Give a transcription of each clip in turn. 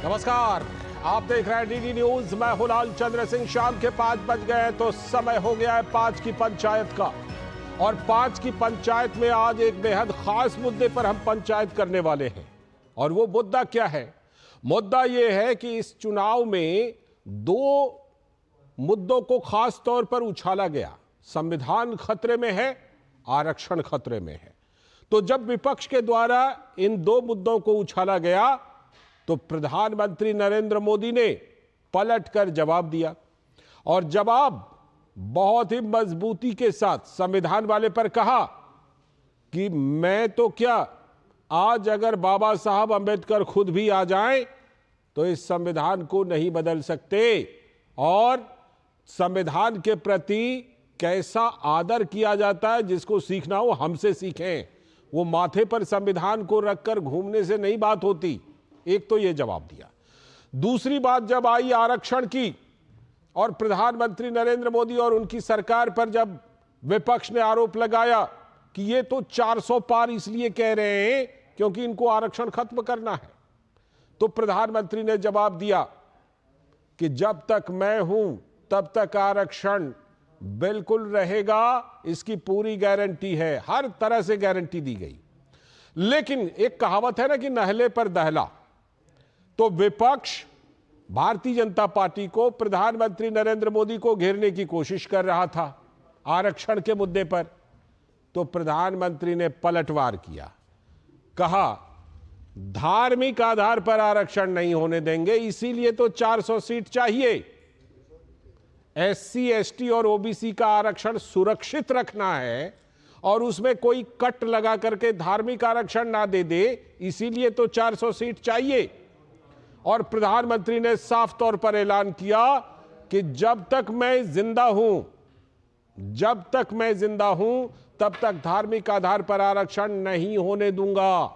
नमस्कार, आप देख रहे हैं डीडी न्यूज। मैं हूं लाल चंद्र सिंह। शाम के 5 बज गए तो समय हो गया है 5 की पंचायत का। और 5 की पंचायत में आज एक बेहद खास मुद्दे पर हम पंचायत करने वाले हैं। और वो मुद्दा क्या है? मुद्दा यह है कि इस चुनाव में दो मुद्दों को खास तौर पर उछाला गया। संविधान खतरे में है, आरक्षण खतरे में है। तो जब विपक्ष के द्वारा इन दो मुद्दों को उछाला गया तो प्रधानमंत्री नरेंद्र मोदी ने पलटकर जवाब दिया। और जवाब बहुत ही मजबूती के साथ संविधान वाले पर कहा कि मैं तो क्या, आज अगर बाबा साहब अंबेडकर खुद भी आ जाएं तो इस संविधान को नहीं बदल सकते। और संविधान के प्रति कैसा आदर किया जाता है, जिसको सीखना हो हमसे सीखें। वो माथे पर संविधान को रखकर घूमने से नहीं बात होती। एक तो ये जवाब दिया। दूसरी बात जब आई आरक्षण की, और प्रधानमंत्री नरेंद्र मोदी और उनकी सरकार पर जब विपक्ष ने आरोप लगाया कि ये तो 400 पार इसलिए कह रहे हैं क्योंकि इनको आरक्षण खत्म करना है, तो प्रधानमंत्री ने जवाब दिया कि जब तक मैं हूं तब तक आरक्षण बिल्कुल रहेगा, इसकी पूरी गारंटी है। हर तरह से गारंटी दी गई। लेकिन एक कहावत है ना कि नहले पर दहला। तो विपक्ष भारतीय जनता पार्टी को, प्रधानमंत्री नरेंद्र मोदी को घेरने की कोशिश कर रहा था आरक्षण के मुद्दे पर। तो प्रधानमंत्री ने पलटवार किया, कहा धार्मिक आधार पर आरक्षण नहीं होने देंगे, इसीलिए तो 400 सीट चाहिए। एससी, एसटी और ओबीसी का आरक्षण सुरक्षित रखना है और उसमें कोई कट लगा करके धार्मिक आरक्षण ना दे दे, इसीलिए तो 400 सीट चाहिए। और प्रधानमंत्री ने साफ तौर पर ऐलान किया कि जब तक मैं जिंदा हूं तब तक धार्मिक आधार पर आरक्षण नहीं होने दूंगा।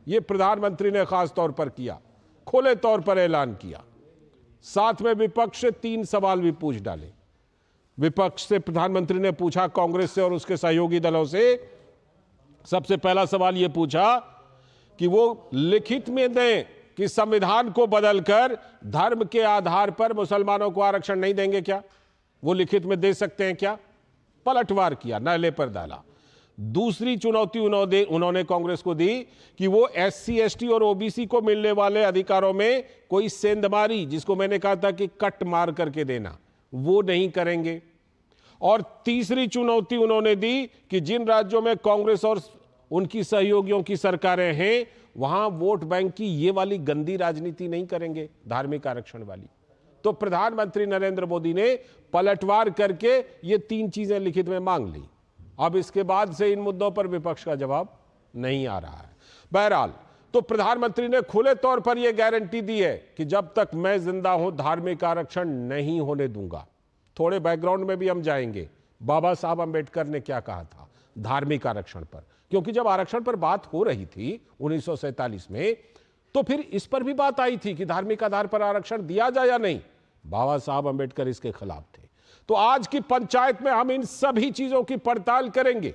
यह प्रधानमंत्री ने खास तौर पर किया, खुले तौर पर ऐलान किया। साथ में विपक्ष से 3 सवाल भी पूछ डाले। विपक्ष से प्रधानमंत्री ने पूछा, कांग्रेस से और उसके सहयोगी दलों से। सबसे पहला सवाल यह पूछा कि वो लिखित में दें कि संविधान को बदलकर धर्म के आधार पर मुसलमानों को आरक्षण नहीं देंगे क्या? वो लिखित में दे सकते हैं क्या? पलटवार किया, नहले पर दहला। दूसरी चुनौती उन्होंने कांग्रेस को दी कि वो एससी, एसटी और ओबीसी को मिलने वाले अधिकारों में कोई सेंधमारी, जिसको मैंने कहा था कि कट मार करके देना, वो नहीं करेंगे। और तीसरी चुनौती उन्होंने दी कि जिन राज्यों में कांग्रेस और उनकी सहयोगियों की सरकारें हैं, वहां वोट बैंक की ये वाली गंदी राजनीति नहीं करेंगे, धार्मिक आरक्षण वाली। तो प्रधानमंत्री नरेंद्र मोदी ने पलटवार करके ये 3 चीजें लिखित में मांग ली। अब इसके बाद से इन मुद्दों पर विपक्ष का जवाब नहीं आ रहा है। बहरहाल, तो प्रधानमंत्री ने खुले तौर पर यह गारंटी दी है कि जब तक मैं जिंदा हूं धार्मिक आरक्षण नहीं होने दूंगा। थोड़े बैकग्राउंड में भी हम जाएंगे। बाबा साहब अंबेडकर ने क्या कहा था धार्मिक आरक्षण पर, क्योंकि जब आरक्षण पर बात हो रही थी 1947 में, तो फिर इस पर भी बात आई थी कि धार्मिक आधार पर आरक्षण दिया जाए या नहीं। बाबा साहब अंबेडकर इसके खिलाफ थे। तो आज की पंचायत में हम इन सभी चीजों की पड़ताल करेंगे।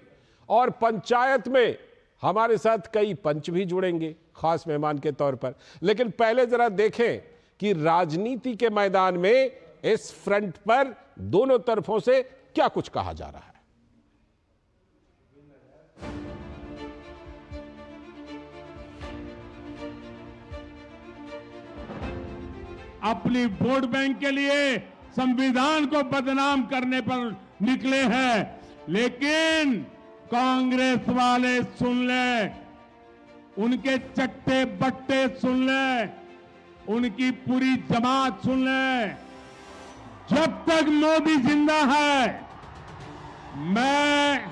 और पंचायत में हमारे साथ कई पंच भी जुड़ेंगे खास मेहमान के तौर पर। लेकिन पहले जरा देखें कि राजनीति के मैदान में इस फ्रंट पर दोनों तरफों से क्या कुछ कहा जा रहा है। अपनी वोट बैंक के लिए संविधान को बदनाम करने पर निकले हैं। लेकिन कांग्रेस वाले सुन ले, उनके चट्टे बट्टे सुन ले, उनकी पूरी जमात सुन ले। जब तक मोदी जिंदा है, मैं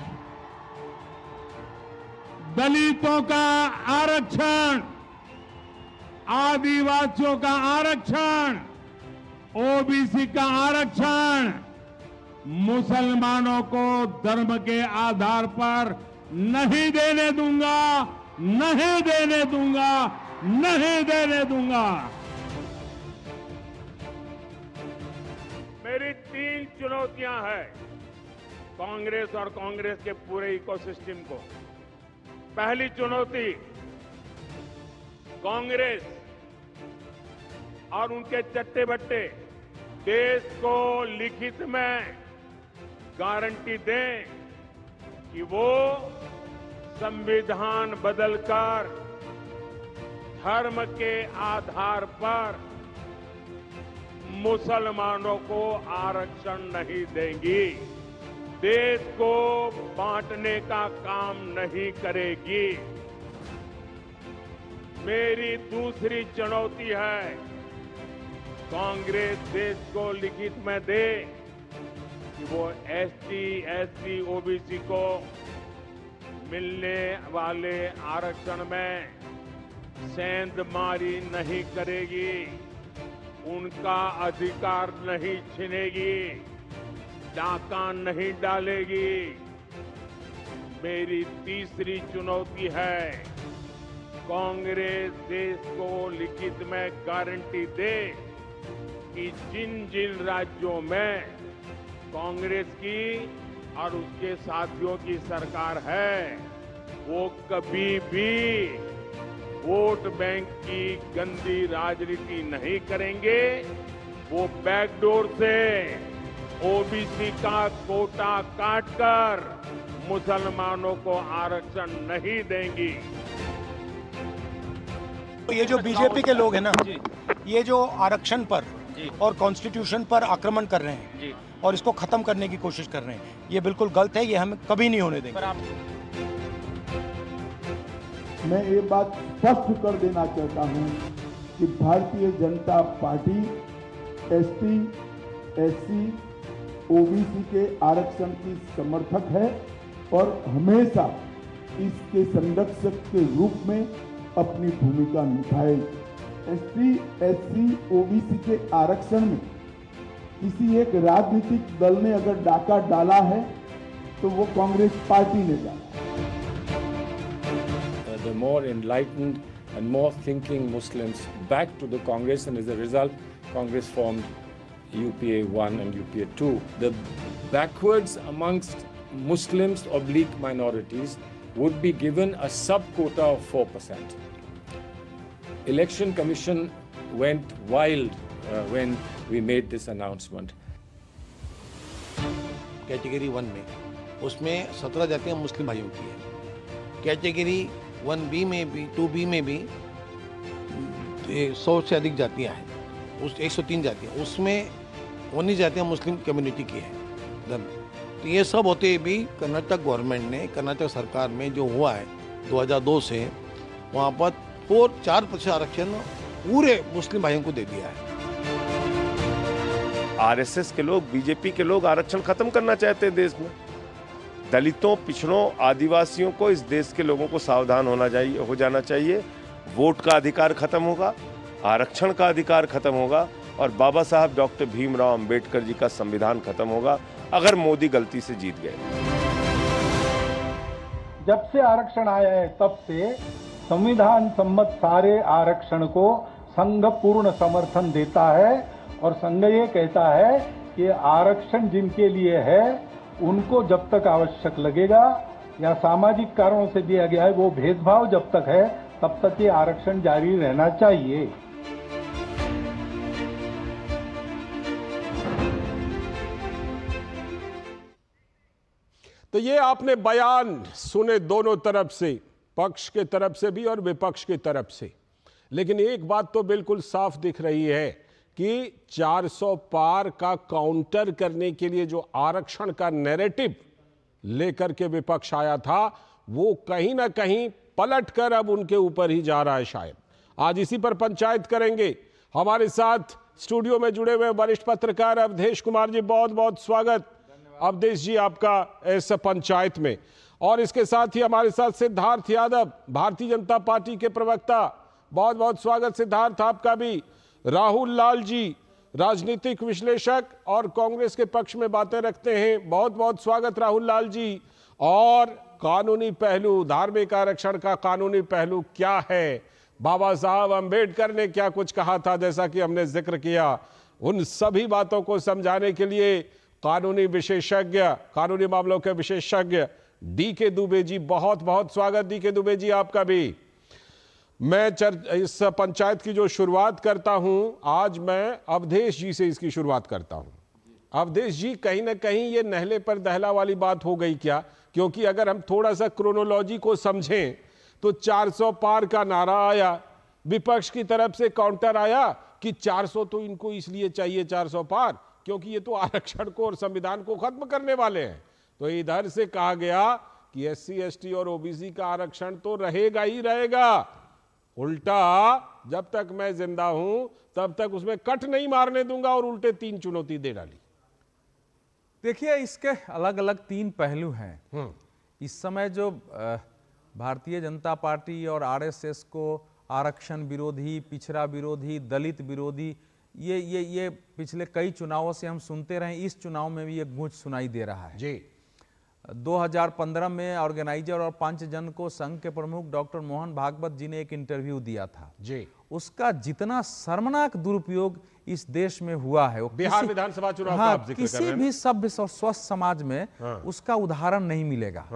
दलितों का आरक्षण, आदिवासियों का आरक्षण, ओबीसी का आरक्षण, मुसलमानों को धर्म के आधार पर नहीं देने दूंगा, नहीं देने दूंगा, नहीं देने दूंगा। मेरी 3 चुनौतियां हैं कांग्रेस और कांग्रेस के पूरे इकोसिस्टम को। पहली चुनौती, कांग्रेस और उनके चट्टे बट्टे देश को लिखित में गारंटी दें कि वो संविधान बदलकर धर्म के आधार पर मुसलमानों को आरक्षण नहीं देंगी, देश को बांटने का काम नहीं करेगी। मेरी दूसरी चुनौती है, कांग्रेस देश को लिखित में दे कि वो एसटी, एससी, ओबीसी को मिलने वाले आरक्षण में सेंधमारी नहीं करेगी, उनका अधिकार नहीं छीनेगी, डाका नहीं डालेगी। मेरी तीसरी चुनौती है, कांग्रेस देश को लिखित में गारंटी दे कि जिन जिन राज्यों में कांग्रेस की और उसके साथियों की सरकार है, वो कभी भी वोट बैंक की गंदी राजनीति नहीं करेंगे, वो बैकडोर से ओबीसी का कोटा काटकर मुसलमानों को आरक्षण नहीं देंगी। तो ये जो बीजेपी के लोग हैं ना, ये जो आरक्षण पर और कॉन्स्टिट्यूशन पर आक्रमण कर रहे हैं और इसको खत्म करने की कोशिश कर रहे हैं, ये बिल्कुल गलत है, ये हम कभी नहीं होने देंगे। मैं ये बात स्पष्ट कर देना चाहता हूं कि Bharatiya Janata party ST, SC, OBC के आरक्षण की समर्थक है और हमेशा इसके संरक्षक के रूप में अपनी भूमिका निभाएगी। एसटी, एससी, ओबीसी के आरक्षण में किसी एक राजनीतिक दल ने अगर डाका डाला है तो वो कांग्रेस पार्टी ने डाला। The more enlightened and more thinking Muslims back to the Congress, and as a result, Congress formed UPA 1 and UPA 2. The backwards amongst Muslims / minorities would be given a sub-quota of 4%. Election Commission went wild when we made this announcement. Category 1 में उसमें 17 जातियां मुस्लिम भाइयों की है। Category 1B में भी 2B में भी 100 से अधिक जातियां हैं, उस 103 जातियां, उसमें 19 जातियां मुस्लिम कम्युनिटी की हैं। तो ये सब होते भी कर्नाटक गवर्नमेंट ने, कर्नाटक सरकार में जो हुआ है 2002 से, वहाँ पर 4% आरक्षण पूरे मुस्लिम भाइयों को दे दिया है। आरएसएस के लोग, बीजेपी के लोग आरक्षण खत्म करना चाहते हैं देश में। दलितों, पिछड़ों, आदिवासियों को, इस देश के लोगों को सावधान हो जाना चाहिए। वोट का अधिकार खत्म होगा, आरक्षण का अधिकार खत्म होगा और बाबा साहब डॉक्टर भीमराव अंबेडकर जी का संविधान खत्म होगा अगर मोदी गलती से जीत गए। जब से आरक्षण आया है तब से संविधान सम्मत सारे आरक्षण को संघ पूर्ण समर्थन देता है और संघ ये कहता है कि आरक्षण जिनके लिए है उनको जब तक आवश्यक लगेगा या सामाजिक कारणों से दिया गया है, वो भेदभाव जब तक है तब तक ये आरक्षण जारी रहना चाहिए। तो ये आपने बयान सुने दोनों तरफ से, पक्ष के तरफ से भी और विपक्ष की तरफ से, लेकिन एक बात तो बिल्कुल साफ दिख रही है कि 400 पार का काउंटर करने के लिए जो आरक्षण का नैरेटिव लेकर के विपक्ष आया था, वो कहीं ना कहीं पलटकर अब उनके ऊपर ही जा रहा है शायद। आज इसी पर पंचायत करेंगे। हमारे साथ स्टूडियो में जुड़े हुए वरिष्ठ पत्रकार अवधेश कुमार जी, बहुत बहुत स्वागत अवधेश जी आपका इस पंचायत में। और इसके साथ ही हमारे साथ सिद्धार्थ यादव, भारतीय जनता पार्टी के प्रवक्ता, बहुत बहुत स्वागत सिद्धार्थ आपका भी। राहुल लाल जी, राजनीतिक विश्लेषक और कांग्रेस के पक्ष में बातें रखते हैं, बहुत बहुत स्वागत राहुल लाल जी। और कानूनी पहलू, धार्मिक आरक्षण का कानूनी पहलू क्या है, बाबा साहब अंबेडकर ने क्या कुछ कहा था, जैसा कि हमने जिक्र किया, उन सभी बातों को समझाने के लिए कानूनी विशेषज्ञ, कानूनी मामलों के विशेषज्ञ डी के दुबे जी, बहुत बहुत स्वागत डी के दुबे जी आपका भी। मैं इस पंचायत की जो शुरुआत करता हूं, आज मैं अवधेश जी से इसकी शुरुआत करता हूं। अवधेश जी, कहीं ना कहीं ये नहले पर दहला वाली बात हो गई क्या? क्योंकि अगर हम थोड़ा सा क्रोनोलॉजी को समझें तो 400 पार का नारा आया, विपक्ष की तरफ से काउंटर आया कि 400 तो इनको इसलिए चाहिए 400 पार क्योंकि ये तो आरक्षण को और संविधान को खत्म करने वाले हैं। तो इधर से कहा गया कि SC ST और OBC का आरक्षण तो रहेगा ही रहेगा, उल्टा जब तक मैं जिंदा हूं तब तक उसमें कट नहीं मारने दूंगा, और उल्टे 3 चुनौती दे डाली। देखिए, इसके अलग अलग 3 पहलू हैं। इस समय जो भारतीय जनता पार्टी और RSS को आरक्षण विरोधी, पिछड़ा विरोधी, दलित विरोधी, ये पिछले कई चुनावों से हम सुनते रहे, इस चुनाव में भी ये गूंज सुनाई दे रहा है जी। 2015 में ऑर्गेनाइजर और पंचजन को संघ के प्रमुख डॉक्टर मोहन भागवत जी ने एक इंटरव्यू दिया था जी। उसका जितना शर्मनाक दुरुपयोग इस देश में हुआ है, वो बिहार विधानसभा चुनाव का आप जिक्र कर रहे किसी हैं। भी सभ्य और स्वस्थ समाज में उसका उदाहरण नहीं मिलेगा।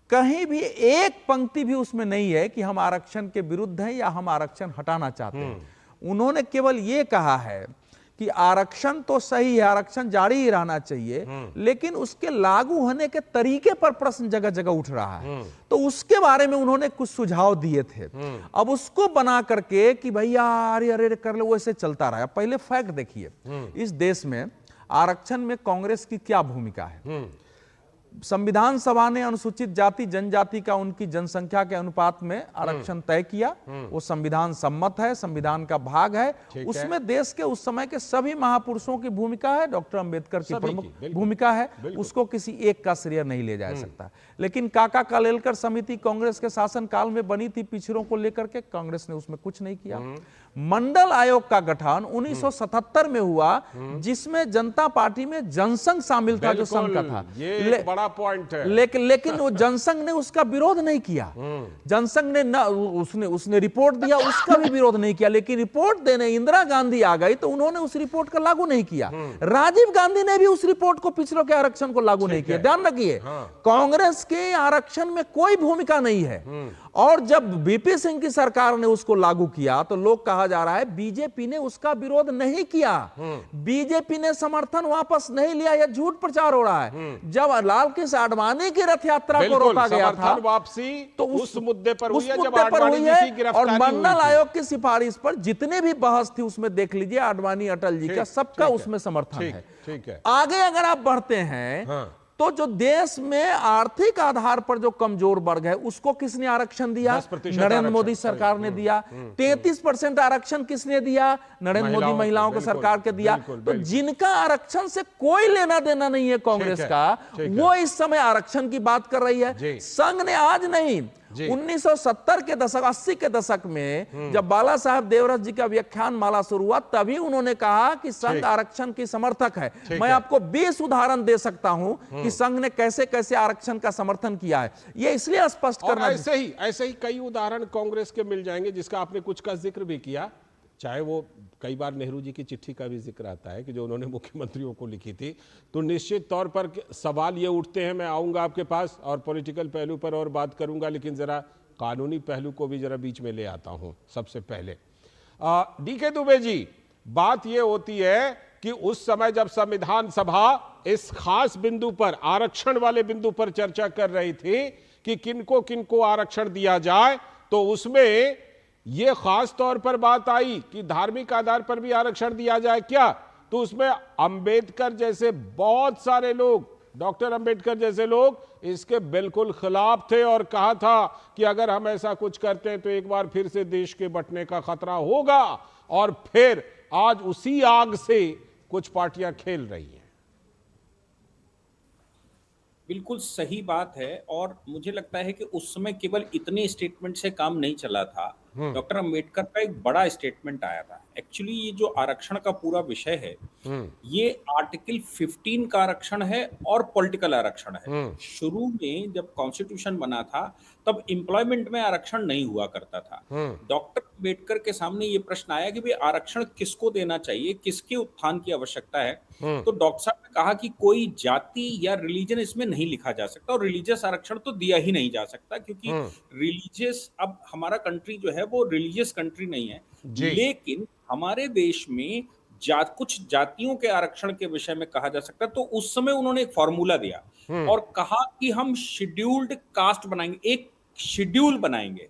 कहीं भी एक पंक्ति भी उसमें नहीं है कि हम आरक्षण के विरुद्ध हैं या हम आरक्षण हटाना चाहते हैं। उन्होंने केवल ये कहा है कि आरक्षण तो सही है, आरक्षण जारी ही रहना चाहिए, लेकिन उसके लागू होने के तरीके पर प्रश्न जगह जगह उठ रहा है। तो उसके बारे में उन्होंने कुछ सुझाव दिए थे। अब उसको बना करके कि भैया अरे अरे कर लो, वैसे चलता रहा। पहले फैक्ट देखिए, इस देश में आरक्षण में कांग्रेस की क्या भूमिका है। संविधान सभा ने अनुसूचित जाति जनजाति का उनकी जनसंख्या के अनुपात में आरक्षण तय किया, वो संविधान सम्मत है, संविधान का भाग है। उसमें देश के उस समय के सभी महापुरुषों की भूमिका है, डॉक्टर अंबेडकर की प्रमुख भूमिका है, उसको किसी एक का श्रेय नहीं ले जा सकता। लेकिन काका कालेलकर समिति कांग्रेस के शासन काल में बनी थी पिछड़ों को लेकर के, कांग्रेस ने उसमें कुछ नहीं किया। मंडल आयोग का गठन 1977 में हुआ, जिसमें जनता पार्टी में जनसंघ शामिल था, जो संघ का था। ये बड़ा पॉइंट है। लेकिन वो जनसंघ ने उसका विरोध नहीं किया। जनसंघ ने उसने रिपोर्ट दिया, उसका भी विरोध नहीं किया। लेकिन रिपोर्ट देने इंदिरा गांधी आ गई तो उन्होंने उस रिपोर्ट का लागू नहीं किया। राजीव गांधी ने भी उस रिपोर्ट को, पिछड़ों के आरक्षण को लागू नहीं किया। ध्यान रखिए, कांग्रेस के आरक्षण में कोई भूमिका नहीं है। और जब VP सिंह की सरकार ने उसको लागू किया तो लोग कहा जा रहा है बीजेपी ने उसका विरोध नहीं किया, बीजेपी ने समर्थन वापस नहीं लिया, यह झूठ प्रचार हो रहा है। जब लाल कृष्ण आडवाणी की रथ यात्रा को रोका गया था, वापसी तो उस मुद्दे पर हुई है, जब पर आडवाणी हुई जी की है। गिरफ्तारी और मंडल हुई थी। आयोग की सिफारिश पर जितने भी बहस थी उसमें देख लीजिए, आडवाणी अटल जी का सबका उसमें समर्थन है। ठीक है। आगे अगर आप बढ़ते हैं तो जो देश में आर्थिक आधार पर जो कमजोर वर्ग है उसको किसने आरक्षण दिया? नरेंद्र मोदी सरकार ने दिया। 33% आरक्षण किसने दिया? नरेंद्र मोदी महिलाओं की सरकार के दिया। तो जिनका आरक्षण से कोई लेना देना नहीं है कांग्रेस का, वो इस समय आरक्षण की बात कर रही है। संघ ने आज नहीं, 1970 के दशक 80 के दशक में जब बाला साहब देवरस जी का व्याख्यान माला शुरू हुआ, तभी उन्होंने कहा कि संघ आरक्षण की समर्थक है। मैं आपको 20 उदाहरण दे सकता हूं कि संघ ने कैसे कैसे आरक्षण का समर्थन किया है। ये इसलिए स्पष्ट करना, ऐसे ही कई उदाहरण कांग्रेस के मिल जाएंगे, जिसका आपने कुछ का जिक्र भी किया। चाहे वो कई बार नेहरू जी की चिट्ठी का भी जिक्र आता है कि जो उन्होंने मुख्यमंत्रियों को लिखी थी। तो निश्चित तौर पर सवाल ये उठते हैं, मैं आऊंगा आपके पास और पॉलिटिकल पहलू पर और बात करूंगा, लेकिन जरा कानूनी पहलू को भी जरा बीच में ले आता हूं। सबसे पहले DK दुबे जी, बात ये होती है कि उस समय जब संविधान सभा इस खास बिंदु पर, आरक्षण वाले बिंदु पर चर्चा कर रही थी कि किनको किनको आरक्षण दिया जाए, तो उसमें यह खास तौर पर बात आई कि धार्मिक आधार पर भी आरक्षण दिया जाए क्या। तो उसमें अंबेडकर जैसे बहुत सारे लोग, डॉक्टर अंबेडकर जैसे लोग इसके बिल्कुल खिलाफ थे और कहा था कि अगर हम ऐसा कुछ करते हैं तो एक बार फिर से देश के बंटने का खतरा होगा। और फिर आज उसी आग से कुछ पार्टियां खेल रही हैं। बिल्कुल सही बात है। और मुझे लगता है कि उस समय केवल इतने स्टेटमेंट से काम नहीं चला था। डॉक्टर अंबेडकर का एक बड़ा स्टेटमेंट आया था। एक्चुअली ये जो आरक्षण का पूरा विषय है, ये आर्टिकल 15 का आरक्षण है और पॉलिटिकल आरक्षण है। शुरू में जब कॉन्स्टिट्यूशन बना था तब एम्प्लॉयमेंट में आरक्षण नहीं हुआ करता था। डॉक्टर अंबेडकर के सामने ये प्रश्न आया कि भाई आरक्षण किसको देना चाहिए, किसके उत्थान की आवश्यकता है। तो डॉक्टर साहब ने कहा कि कोई जाति या रिलीजन इसमें नहीं लिखा जा सकता और रिलीजियस आरक्षण तो दिया ही नहीं जा सकता, क्योंकि रिलीजियस, अब हमारा कंट्री जो है वो रिलीजियस कंट्री नहीं है, लेकिन हमारे देश में कुछ जातियों के आरक्षण के विषय में कहा जा सकता है। तो उस समय उन्होंने एक फॉर्मूला दिया और कहा कि हम शेड्यूल्ड कास्ट बनाएंगे, एक शेड्यूल बनाएंगे,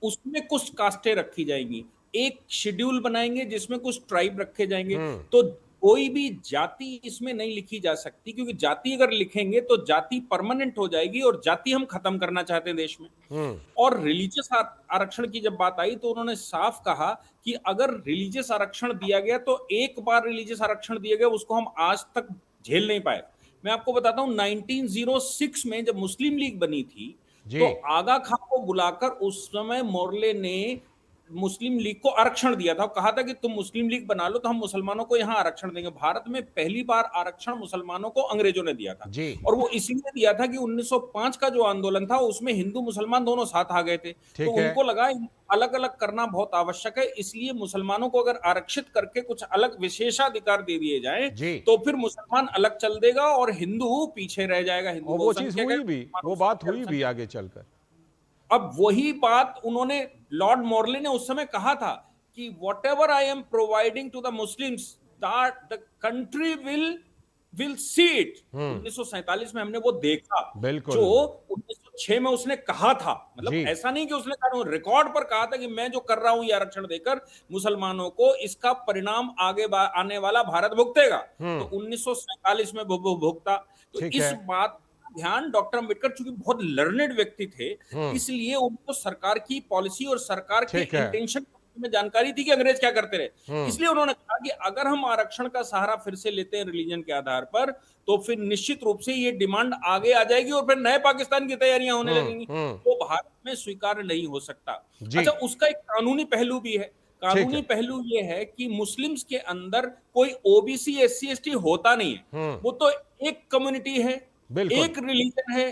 उसमें कुछ कास्टें रखी जाएंगी, एक शेड्यूल बनाएंगे जिसमें कुछ ट्राइब रखे जाएंगे। तो कोई भी जाति इसमें नहीं लिखी जा सकती, क्योंकि जाति अगर लिखेंगे तो जाति परमानेंट हो जाएगी और जाति हम खत्म करना चाहते हैं देश में। और रिलीजियस आरक्षण की जब बात आई तो उन्होंने साफ कहा कि अगर रिलीजियस आरक्षण दिया गया तो एक बार रिलीजियस आरक्षण दिया गया उसको हम आज तक झेल नहीं पाए। मैं आपको बताता हूं 1906 में जब मुस्लिम लीग बनी थी तो आगा खां को बुलाकर उस समय मोर्ले ने मुस्लिम लीग को आरक्षण दिया था, कहा था कि तुम मुस्लिम लीग बना लो तो हम मुसलमानों को यहाँ आरक्षण देंगे। भारत में पहली बार आरक्षण मुसलमानों को अंग्रेजों ने दिया था और वो इसलिए दिया था कि 1905 का जो आंदोलन था उसमें हिंदू मुसलमान दोनों साथ आ गए थे, तो उनको लगा अलग अलग करना बहुत आवश्यक है, इसलिए मुसलमानों को अगर आरक्षित करके कुछ अलग विशेषाधिकार दे दिए जाएं तो फिर मुसलमान अलग चल देगा और हिंदू पीछे रह जाएगा। हिंदू वो चीज हुई भी, वो बात हुई भी आगे चलकर। अब वही बात उन्होंने, लॉर्ड मॉर्ले ने उस समय कहा था कि whatever I am providing to the Muslims that the country will see it. 1947 में हमने वो देखा जो 1906 में उसने कहा था, मतलब ऐसा नहीं कि उसने कहा, रिकॉर्ड पर कहा था कि मैं जो कर रहा हूं ये आरक्षण देकर मुसलमानों को, इसका परिणाम आगे आने वाला भारत भुगतेगा। तो 1947 में भुगता। तो इस बात ध्यान डॉक्टर अंबेडकर चूंकि बहुत लर्नेड व्यक्ति थे, इसलिए उनको सरकार की पॉलिसी और सरकार की इंटेंशन में जानकारी थी कि अंग्रेज क्या करते रहे, इसलिए उन्होंने कहा कि अगर हम आरक्षण का सहारा फिर से लेते हैं रिलीजन के आधार पर तो फिर निश्चित रूप से ये डिमांड आगे आ जाएगी और फिर नए पाकिस्तान की तैयारियां होने लगेंगी, तो भारत में स्वीकार नहीं हो सकता। अच्छा, उसका एक कानूनी पहलू भी है। कानूनी पहलू ये है कि मुस्लिम्स के अंदर कोई ओबीसी SC ST होता नहीं है, वो तो एक कम्युनिटी है, एक रिलीजन है,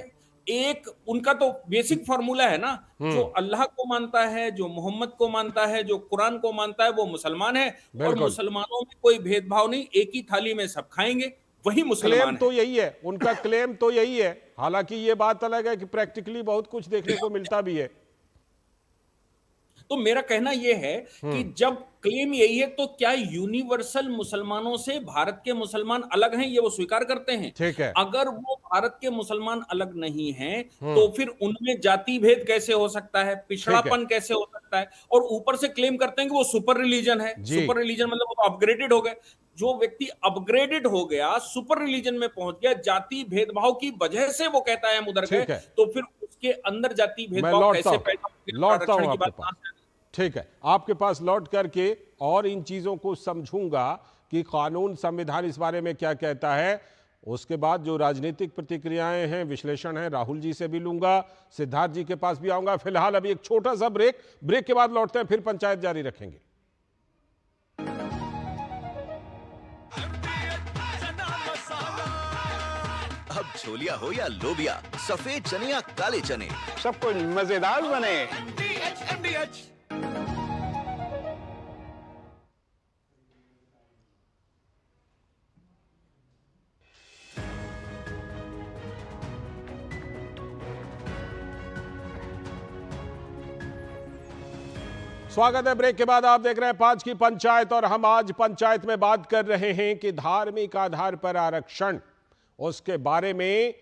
एक उनका तो बेसिक फॉर्मूला है ना, जो अल्लाह को मानता है, जो मोहम्मद को मानता है, जो कुरान को मानता है वो मुसलमान है, और मुसलमानों में कोई भेदभाव नहीं, एक ही थाली में सब खाएंगे, वही मुसलमान क्लेम तो यही है, उनका क्लेम तो यही है। हालांकि ये बात अलग है कि प्रैक्टिकली बहुत कुछ देखने को मिलता भी है। तो मेरा कहना यह है कि जब क्लेम यही है तो क्या यूनिवर्सल मुसलमानों से भारत के मुसलमान अलग हैं, ये वो स्वीकार करते हैं? ठीक है। अगर वो भारत के मुसलमान अलग नहीं हैं तो फिर उनमें जाति भेद कैसे हो सकता है, पिछड़ापन कैसे हो सकता है? और ऊपर से क्लेम करते हैं कि वो सुपर रिलीजन है। सुपर रिलीजन मतलब वो अपग्रेडेड हो गए। जो व्यक्ति अपग्रेडेड हो गया, सुपर रिलीजन में पहुंच गया, जाति भेदभाव की वजह से वो कहता है हम उधर गए, तो फिर उसके अंदर जाति भेदभाव कैसे पैदा होगा? ठीक है, आपके पास लौट करके और इन चीजों को समझूंगा कि कानून संविधान इस बारे में क्या कहता है। उसके बाद जो राजनीतिक प्रतिक्रियाएं हैं, विश्लेषण है, राहुल जी से भी लूंगा, सिद्धार्थ जी के पास भी आऊंगा। फिलहाल अभी एक छोटा सा ब्रेक के बाद लौटते हैं, फिर पंचायत जारी रखेंगे। अब छोलिया हो या लोबिया, सफेद चने या काले चने, सब कुछ मजेदार बने। स्वागत है। ब्रेक के बाद आप देख रहे हैं 5 की पंचायत, और हम आज पंचायत में बात कर रहे हैं कि धार्मिक आधार पर आरक्षण, उसके बारे में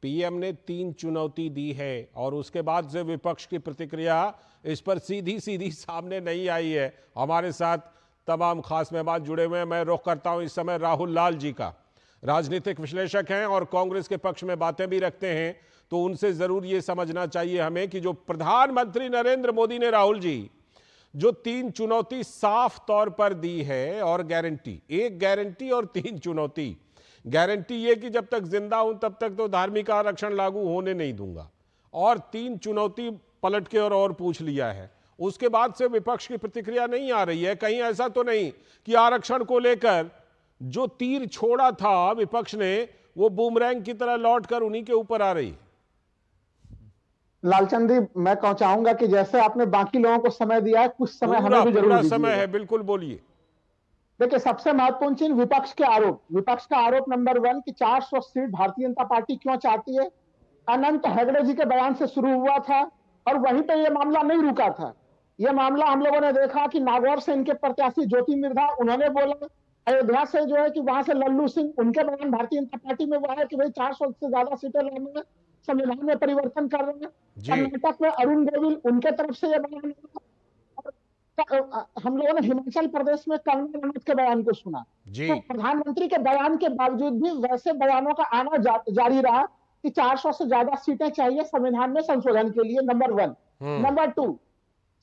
पीएम ने 3 चुनौती दी है और उसके बाद से विपक्ष की प्रतिक्रिया इस पर सीधी सीधी सामने नहीं आई है। हमारे साथ तमाम खास मेहमान जुड़े हुए हैं। मैं रुख करता हूं इस समय राहुल लाल जी का, राजनीतिक विश्लेषक हैं और कांग्रेस के पक्ष में बातें भी रखते हैं, तो उनसे जरूर ये समझना चाहिए हमें कि जो प्रधानमंत्री नरेंद्र मोदी ने, राहुल जी, जो 3 चुनौती साफ तौर पर दी है, और गारंटी, एक गारंटी और 3 चुनौती। गारंटी ये कि जब तक जिंदा हूं तब तक तो धार्मिक आरक्षण लागू होने नहीं दूंगा, और 3 चुनौती पलट के और पूछ लिया है। उसके बाद से विपक्ष की प्रतिक्रिया नहीं आ रही है। कहीं ऐसा तो नहीं कि आरक्षण को लेकर जो तीर छोड़ा था विपक्ष ने, वो बूमरैंग की तरह लौटकर उन्हीं के ऊपर आ रही है? लालचंद जी, मैं चाहूंगा कि जैसे आपने बाकी लोगों को समय दिया है, कुछ समय हमें भी जरूर दीजिए। समय है, बिल्कुल बोलिए। देखिए, सबसे महत्वपूर्ण चीज विपक्ष के आरोप। विपक्ष का आरोप नंबर 1 कि 400 सीट भारतीय जनता पार्टी क्यों चाहती है। अनंत हेगड़े जी के बयान से शुरू हुआ था और वहीं पे ये मामला नहीं रुका था। ये मामला हम लोगों ने देखा कि नागौर से इनके प्रत्याशी ज्योति मिर्धा, उन्होंने बोला। अयोध्या से जो है कि वहां से लल्लू सिंह, उनके बयान भारतीय जनता पार्टी में वो है कि भाई 400 से ज्यादा सीटें लाने में, संविधान में परिवर्तन कर रहे हैं। कर्नाटक में अरुण गोविल, उनके तरफ से ये बयान। हम लोगों ने हिमाचल प्रदेश में कंगना रनौत के बयान को सुना। तो प्रधानमंत्री के बयान के बावजूद भी वैसे बयानों का आना जारी रहा कि 400 से ज्यादा सीटें चाहिए संविधान में संशोधन के लिए, नंबर 1। नंबर 2,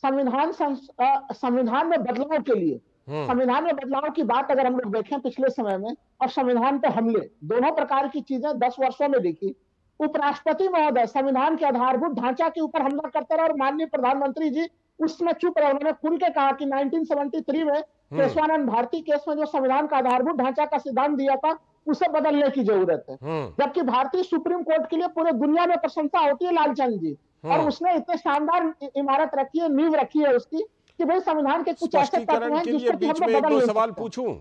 संविधान में बदलाव के लिए। संविधान में बदलाव की बात अगर हम लोग देखें पिछले समय में, और संविधान पे हमले, दोनों प्रकार की चीजें 10 वर्षों में देखी। उपराष्ट्रपति महोदय संविधान के आधारभूत ढांचा के ऊपर हमला करते रहे और माननीय प्रधानमंत्री जी उसमें चुप रहे। उन्होंने खुल के कहा कि 1973 में केशवानंद भारती केस में जो संविधान का आधारभूत ढांचा का सिद्धांत दिया था, उसे बदलने की जरूरत है। जबकि भारतीय सुप्रीम कोर्ट के लिए पूरे दुनिया में प्रशंसा होती है लालचंद जी, और उसने इतने शानदार इमारत रखी है, नींव रखी है उसकी, कि भाई संविधान के कुछ ऐसे तत्व हैं जिस पर बीच में 1-2 सवाल पूछूं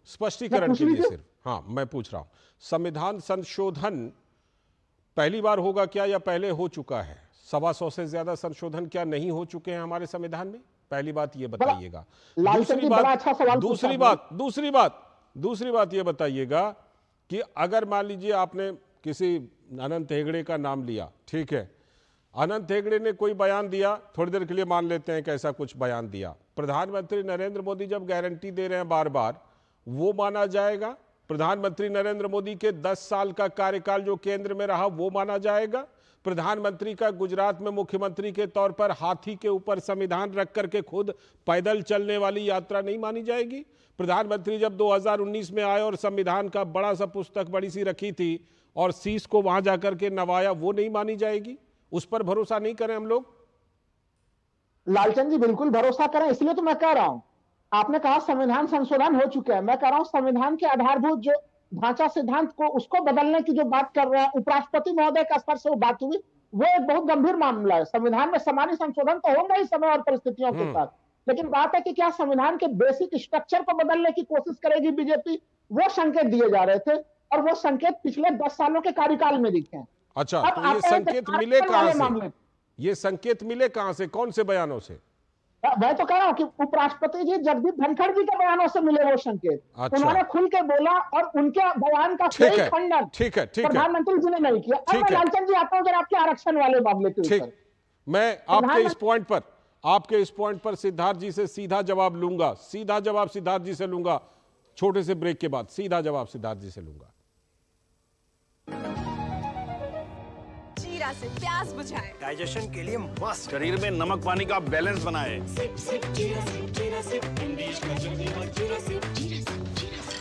स्पष्टीकरण के लिए सिर्फ। हाँ, मैं पूछ रहा हूं, संविधान संशोधन पहली बार होगा क्या या पहले हो चुका है? 125 से ज्यादा संशोधन क्या नहीं हो चुके हैं हमारे संविधान में? पहली बात ये बताइएगा। दूसरी बात ये बताइएगा कि अगर मान लीजिए आपने किसी अनंत हेगड़े का नाम लिया, ठीक है, अनंत हेगड़े ने कोई बयान दिया, थोड़ी देर के लिए मान लेते हैं कि ऐसा कुछ बयान दिया, प्रधानमंत्री नरेंद्र मोदी जब गारंटी दे रहे हैं बार बार, वो माना जाएगा? प्रधानमंत्री नरेंद्र मोदी के 10 साल का कार्यकाल जो केंद्र में रहा वो माना जाएगा? प्रधानमंत्री का गुजरात में मुख्यमंत्री के तौर पर हाथी के ऊपर संविधान रख करके खुद पैदल चलने वाली यात्रा नहीं मानी जाएगी? प्रधानमंत्री जब 2019 में आए और संविधान का बड़ा सा पुस्तक बड़ी सी रखी थी और शीश को वहां जाकर के नवाया, वो नहीं मानी जाएगी? उस पर भरोसा नहीं करें हम लोग? लालचंद जी, बिल्कुल भरोसा करें। इसलिए तो मैं कह रहा हूं, आपने कहा संविधान संशोधन हो चुका है, मैं कह रहा हूं संविधान के आधारभूत जो ढांचा सिद्धांत को उसको बदलने की जो बात कर रहा है, उपराष्ट्रपति महोदय का स्तर से वो बात हुई, वो एक बहुत गंभीर मामला है। संविधान में सामान्य संशोधन तो होगा ही समय और परिस्थितियों के साथ, लेकिन बात है कि क्या संविधान के बेसिक स्ट्रक्चर को बदलने की कोशिश करेगी बीजेपी? वो संकेत दिए जा रहे थे और वो संकेत पिछले 10 सालों के कार्यकाल में दिखे हैं। अच्छा, तो ये संकेत मिले कहां से? ये संकेत मिले कहां से, कौन से बयानों से? मैं तो कह रहा हूं कि उपराष्ट्रपति जी जगदीप धनखड़ जी के बयानों से मिले वो संकेत। अच्छा। उन्होंने खुल के बोला और उनके बयान का कोई खंडन प्रधानमंत्री जी ने नहीं किया। अब मैं लालचंद जी आता हूं जरा आपके आरक्षण वाले मामले के ऊपर। मैं आपके इस पॉइंट पर सिद्धार्थ जी से सीधा जवाब लूंगा, सीधा जवाब सिद्धार्थ जी से लूंगा, छोटे से ब्रेक के बाद सीधा जवाब सिद्धार्थ जी से लूंगा। जीरा से प्यास बुझाए, डाइजेशन के लिए मस्त, शरीर में नमक पानी का बैलेंस बनाए। सिप सिप जीरा सिप, जीरा सिप, इंग्लिश का जल्दी और जीरा सिप, जीरा सिप, जीरा सिप।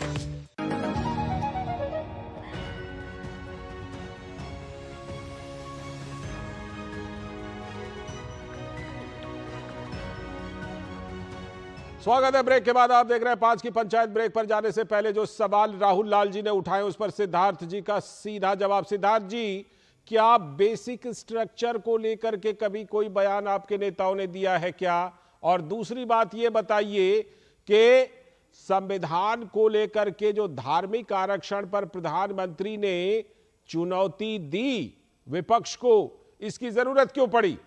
स्वागत है ब्रेक के बाद। आप देख रहे हैं 5 की पंचायत। ब्रेक पर जाने से पहले जो सवाल राहुल लाल जी ने उठाए उस पर सिद्धार्थ जी का सीधा जवाब। सिद्धार्थ जी, क्या बेसिक स्ट्रक्चर को लेकर के कभी कोई बयान आपके नेताओं ने दिया है क्या? और दूसरी बात ये बताइए कि संविधान को लेकर के जो धार्मिक आरक्षण पर प्रधानमंत्री ने चुनौती दी विपक्ष को, इसकी जरूरत क्यों पड़ी?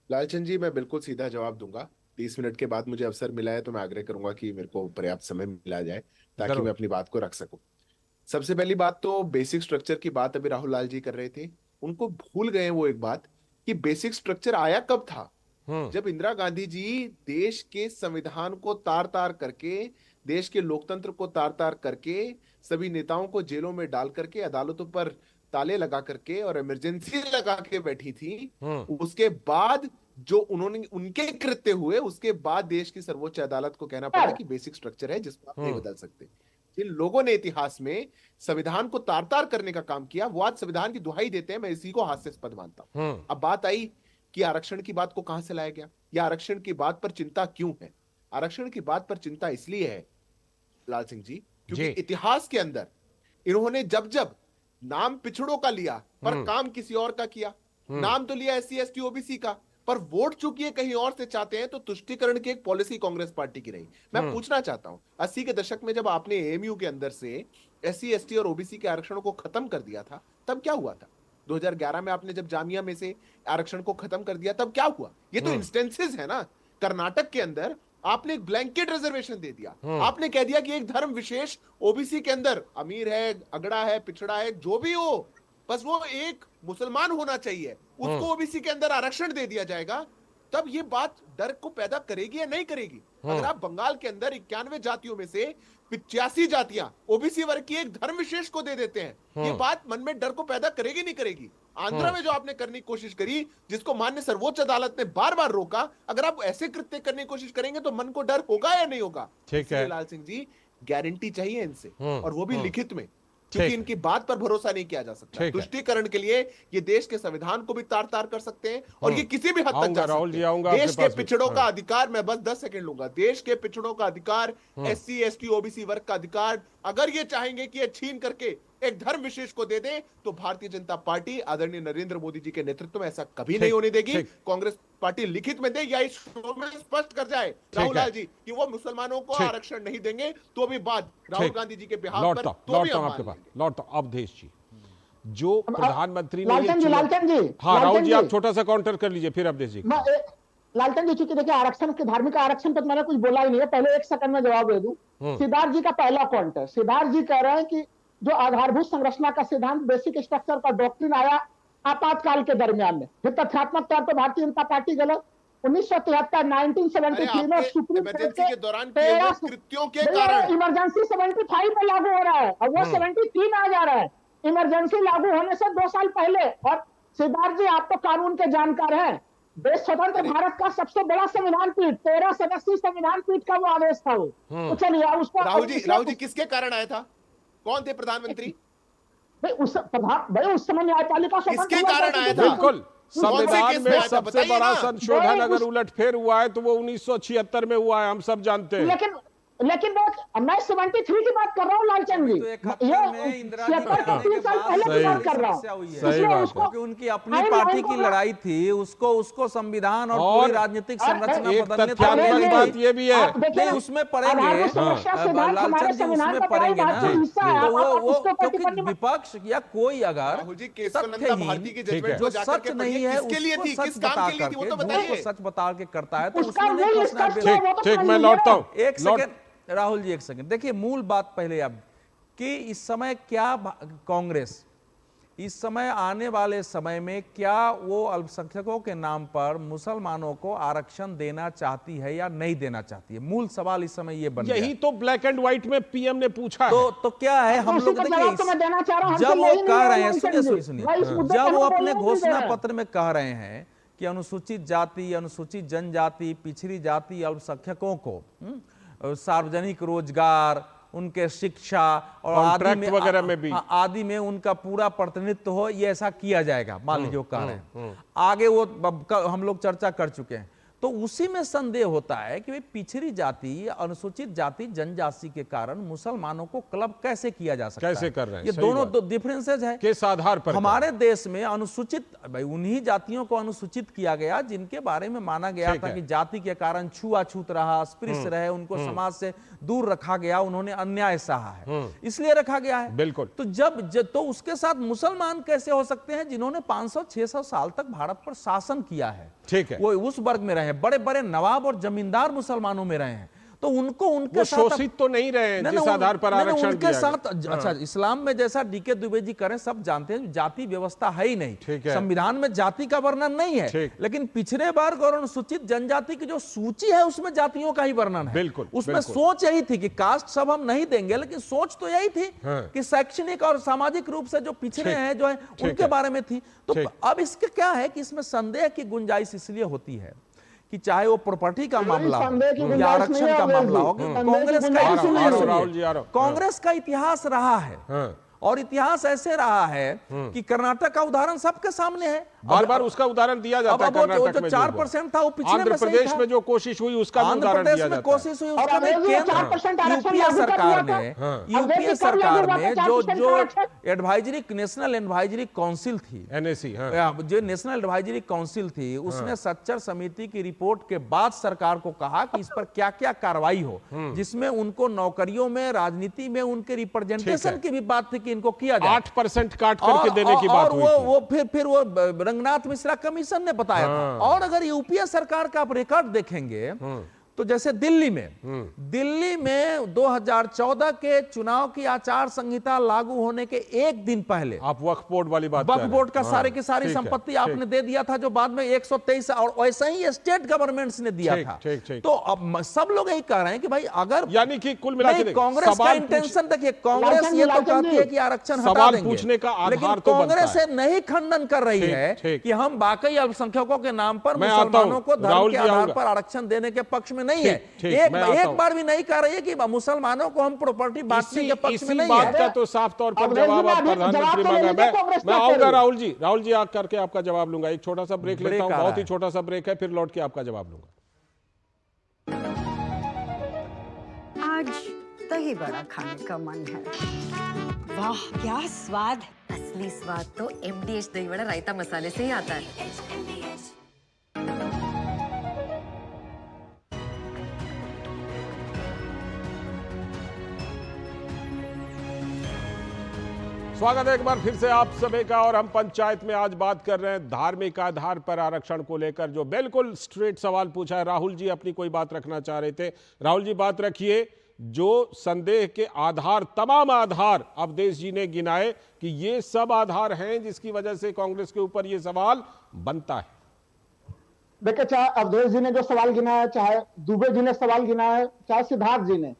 लालचंद जी, मैं बिल्कुल सीधा जवाब दूंगा। 30 मिनट के बाद मुझे अवसर मिला है तो मैं आग्रह करूंगा कि मेरे को पर्याप्त समय मिला जाए ताकि मैं अपनी बात को रख सकूं। सबसे पहली बात तो बेसिक स्ट्रक्चर की बात अभी राहुल लाल जी कर रहे थे, उनको भूल गए वो एक बात कि बेसिक स्ट्रक्चर आया कब था। जब इंदिरा गांधी जी देश के संविधान को तार तार करके, देश के लोकतंत्र को तार तार करके, सभी नेताओं को जेलों में डाल करके, अदालतों पर ताले लगा करके और इमरजेंसी लगा के बैठी थी, उसके बाद जो उन्होंने उनके कृत्य हुए, उसके बाद देश की सर्वोच्च अदालत को कहना पड़ा कि बेसिक स्ट्रक्चर है जिसको आप नहीं बदल सकते। जिन लोगों ने इतिहास में संविधान को तार तार करने का काम किया वो आज संविधान की दुहाई देते हैं, मैं इसी को हास्यास्पद मानता हूं। अब बात आई कि आरक्षण की बात को कहां से लाया गया, या आरक्षण की बात पर चिंता क्यों है? आरक्षण की बात पर चिंता इसलिए है लाल सिंह जी, क्योंकि इतिहास के अंदर इन्होंने जब जब नाम पिछड़ों का लिया पर काम किसी और का किया। नाम तो लिया SC ST OBC का, पर वोट चूंकि ये कहीं और से चाहते हैं, तो तुष्टीकरण की एक पॉलिसी कांग्रेस पार्टी की रही। मैं पूछना चाहता हूं, 80 के दशक में जब आपने एएमयू के अंदर से SC ST और OBC के आरक्षणों को खत्म कर दिया था, तब क्या हुआ था? 2011 में आपने जब जामिया में से आरक्षण को खत्म कर दिया, तब क्या हुआ? ये तो इंस्टेंसेस है ना। कर्नाटक के अंदर आपने एक ब्लैंकेट रिजर्वेशन दे दिया। आपने कह दिया कि एक धर्म विशेष OBC के अंदर, अमीर है, अगड़ा है, पिछड़ा है, जो भी हो, बस वो एक मुसलमान होना चाहिए, उसको OBC के अंदर आरक्षण दे दिया जाएगा। तब ये बात डर को पैदा करेगी या नहीं करेगी? अगर आप बंगाल के अंदर 91 जातियों में से 85 जातियां OBC वर्ग की एक धर्म विशेष को दे देते हैं, ये बात मन में डर को पैदा करेगी नहीं करेगी? आंध्र में जो आपने करने की कोशिश करी, जिसको माननीय सर्वोच्च अदालत ने बार बार रोका, अगर आप ऐसे कृत्य करने की कोशिश करेंगे तो मन को डर होगा या नहीं होगा? ठीक है लाल सिंह जी, गारंटी चाहिए इनसे, और वो भी लिखित में, क्योंकि इनकी बात पर भरोसा नहीं किया जा सकता। तुष्टीकरण के लिए ये देश के संविधान को भी तार तार कर सकते हैं, और ये किसी भी हद तक जा सकते हैं। देश के पिछड़ों का अधिकार, मैं बस 10 सेकंड लूंगा, देश के पिछड़ों का अधिकार, SC ST OBC वर्ग का अधिकार, अगर ये चाहेंगे कि ये छीन करके एक धर्म विशेष को दे दें, तो भारतीय जनता पार्टी आदरणीय नरेंद्र मोदी जी के नेतृत्व में ऐसा कभी नहीं होने देगी। कांग्रेस पार्टी लिखित में दे या इस शो में स्पष्ट कर जाए राहुल लाल जी कि वो मुसलमानों को आरक्षण नहीं देंगे, तो भी बात राहुल गांधी जी के बिहाफ पर तो भी हम आपके पास लौटता। अवधेश जी, जो प्रधानमंत्री ने लालचंद जी, हाँ राहुल जी, आप छोटा सा काउंटर कर लीजिए, फिर अवधेश जी। लालचंद जी, चूंकि देखिए आरक्षण के, धार्मिक आरक्षण पर मैंने कुछ बोला ही नहीं है, पहले 1 सेकंड में जवाब दे दूं। सिद्धार्थ जी का पहला पॉइंट है, सिद्धार्थ जी कह रहे हैं कि जो आधारभूत संरचना का सिद्धांत, बेसिक स्ट्रक्चर का डॉक्ट्रिन आया आपातकाल के दरमियान में, फिर तथ्यात्मक तौर पर भारतीय जनता पार्टी गलत। 1973 1973 में सुप्रीम कोर्ट के दौरान कृत्यों के कारण इमरजेंसी 75 में लागू हो रहा है, और वो 73 में आ जा रहा है, इमरजेंसी लागू होने से 2 साल पहले। और सिद्धार्थ जी, आप तो कानून के जानकार हैं, देश स्वतंत्र भारत का सबसे बड़ा संविधान पीठ, 13 सदस्यीय संविधान पीठ का वो आदेश था वो। तो चलिए उसको, राहुल जी किसके कारण आया था? कौन थे प्रधानमंत्री? भाई उस समय न्यायपालिका किसके कारण आया था? बिल्कुल, संविधान में सबसे बड़ा संशोधन अगर उलटफेर हुआ है तो वो 1976 में हुआ है, हम सब जानते हैं। लेकिन मैं 73 की बात कर रहा हूँ लालचंद जी, ये 3 साल पहले की बात कर रहा हूँ। सही बात, क्योंकि उनकी अपनी पार्टी की लड़ाई थी, उसको संविधान और पूरी राजनीतिक संरचना बदलने की बात ये भी है, नहीं उसमें पढ़ेंगे लालचंद जी, उसमें पढ़ेंगे ना, तो क्योंकि विपक्ष या कोई अगर सच नहीं है सच बता के करता है तो उसमें। ठीक, मैं लौटता हूँ। एक सेकंड राहुल जी, एक सेकंड देखिए, मूल बात पहले अब कि इस समय क्या कांग्रेस इस समय आने वाले समय में क्या वो अल्पसंख्यकों के नाम पर मुसलमानों को आरक्षण देना चाहती है या नहीं देना चाहती है? मूल सवाल इस समय ये बन गया। यही तो ब्लैक एंड व्हाइट में पीएम ने पूछा है। तो क्या है, हम लोग देखिए जब वो कह रहे हैं, सुनिए, जब वो अपने घोषणा पत्र में कह रहे हैं कि अनुसूचित जाति, अनुसूचित जनजाति, पिछड़ी जाति, अल्पसंख्यकों को सार्वजनिक रोजगार, उनके शिक्षा और आदि में उनका पूरा प्रतिनिधित्व हो, ये ऐसा किया जाएगा, मान लीजिए कह रहे हैं। आगे वो हम लोग चर्चा कर चुके हैं, तो उसी में संदेह होता है कि भाई पिछड़ी जाति, अनुसूचित जाति, जनजाति के कारण मुसलमानों को क्लब कैसे किया जा सकता है? कैसे कर रहे हैं? ये दोनों डिफरेंसेज है। किस आधार पर? हमारे देश में अनुसूचित, भाई उन्हीं जातियों को अनुसूचित किया गया जिनके बारे में माना गया था कि जाति के कारण छुआछूत रहा, अस्पृश्य रहे, उनको समाज से दूर रखा गया, उन्होंने अन्याय सहा है, इसलिए रखा गया है। बिल्कुल। तो तो उसके साथ मुसलमान कैसे हो सकते हैं जिन्होंने 500-600 साल तक भारत पर शासन किया है? ठीक है, वो उस वर्ग में रहे, बड़े बड़े नवाब और जमींदार मुसलमानों में रहे हैं, तो उनको उनके साथ शोषित तो नहीं रहे जिस आधार पर आरक्षण दिया साथ। अच्छा, इस्लाम में जैसा डीके दुबे जी करें, सब जानते हैं जाति व्यवस्था है ही नहीं, संविधान में जाति का वर्णन नहीं है, लेकिन पिछड़े वर्ग और अनुसूचित जनजाति की जो सूची है उसमें जातियों का ही वर्णन है। बिल्कुल, उसमें सोच यही थी कि कास्ट सब हम नहीं देंगे, लेकिन सोच तो यही थी कि शैक्षणिक और सामाजिक रूप से जो पिछड़े हैं जो है उनके बारे में थी। तो अब इसके क्या है कि इसमें संदेह की गुंजाइश इसलिए होती है कि चाहे वो प्रॉपर्टी का मामला हो या आरक्षण का मामला हो, कांग्रेस का इतिहास रहा है और इतिहास ऐसे रहा है कि कर्नाटक का उदाहरण सबके सामने है, बार बार उसका उदाहरण दिया जाता है। कर्नाटक में 4% था वो पिछले आंध्र प्रदेश में जो कोशिश हुई उसका भी उदाहरण दिया जाता है। कोशिश हुई उसका भी यूपीए सरकार ने जो एडवाइजरी नेशनल एडवाइजरी काउंसिल थी, एनएसी, जो नेशनल एडवाइजरी काउंसिल थी, उसने सच्चर समिति की रिपोर्ट के बाद सरकार को कहा कि इस पर क्या क्या कार्रवाई हो, जिसमें उनको नौकरियों में, राजनीति में उनके रिप्रेजेंटेशन की भी बात थी कि इनको किया जाए। 8% काट करके देने की बात हुई थी। वो फिर वो रंगनाथ मिश्रा कमीशन ने बताया था। और अगर यूपीए सरकार का आप रिकॉर्ड देखेंगे तो जैसे दिल्ली में 2014 के चुनाव की आचार संहिता लागू होने के एक दिन पहले आप वक्फ बोर्ड वाली बात वक्फ बोर्ड का सारे की सारी संपत्ति आपने दे दिया था, जो बाद में 123 और वैसा ही स्टेट गवर्नमेंट्स ने दिया था। तो अब सब लोग यही कह रहे हैं कि भाई अगर, यानी कि कुल मिला के कांग्रेस का इंटेंशन देखिए, कांग्रेस ये तो कहती है कि आरक्षण हटा देंगे, पूछने का आधार लेकिन तो कांग्रेस नहीं खंडन कर रही है कि हम बाकी अल्पसंख्यकों के नाम पर मुसलमानों को धर्म के आधार पर आरक्षण देने के पक्ष में नहीं है। एक बार भी नहीं कह रही है कि मुसलमानों को हम प्रॉपर्टी बांटने के पक्ष में नहीं है। बात का तो साफ तौर पर जवाब आप प्रधानमंत्री मांगा। मैं आऊंगा राहुल जी आ करके आपका जवाब लूंगा। एक छोटा सा ब्रेक लेता हूं, बहुत ही छोटा सा ब्रेक है, फिर लौट के आपका जवाब लूंगा। आज दही बड़ा खाने का मन है। वाह क्या स्वाद! असली स्वाद तो एमडीएच दही बड़ा रायता मसाले से ही आता है। स्वागत है एक बार फिर से आप सभी का। और हम पंचायत में आज बात कर रहे हैं धार्मिक आधार पर आरक्षण को लेकर, जो बिल्कुल स्ट्रेट सवाल पूछा है। राहुल जी अपनी कोई बात रखना चाह रहे थे। राहुल जी बात रखिए। जो संदेह के आधार, तमाम आधार अवधेश जी ने गिनाए कि ये सब आधार हैं जिसकी वजह से कांग्रेस के ऊपर ये सवाल बनता है। देखिए, चाहे अवधेश जी ने जो सवाल गिनाया, चाहे दुबे जी ने सवाल गिनाया, चाहे सिद्धार्थ जी ने,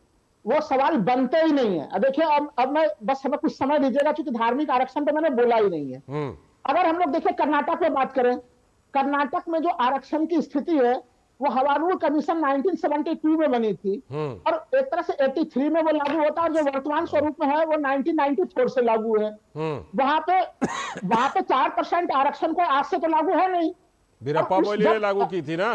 वो सवाल बनते ही नहीं है। देखिए, अब मैं बस हमें कुछ समय दीजिएगा, क्योंकि धार्मिक आरक्षण तो मैंने बोला ही नहीं है। अगर हम लोग देखिए कर्नाटक में बात करें, कर्नाटक में जो आरक्षण की स्थिति है वो हवानूर कमीशन 1972 में बनी थी, और एक तरह से 83 में वो लागू होता है, और जो वर्तमान स्वरूप में है वो 1994 से लागू है। वहां पे 4% आरक्षण को आज से तो लागू है नहीं, वीरप्पा मोइली ने लागू की थी ना।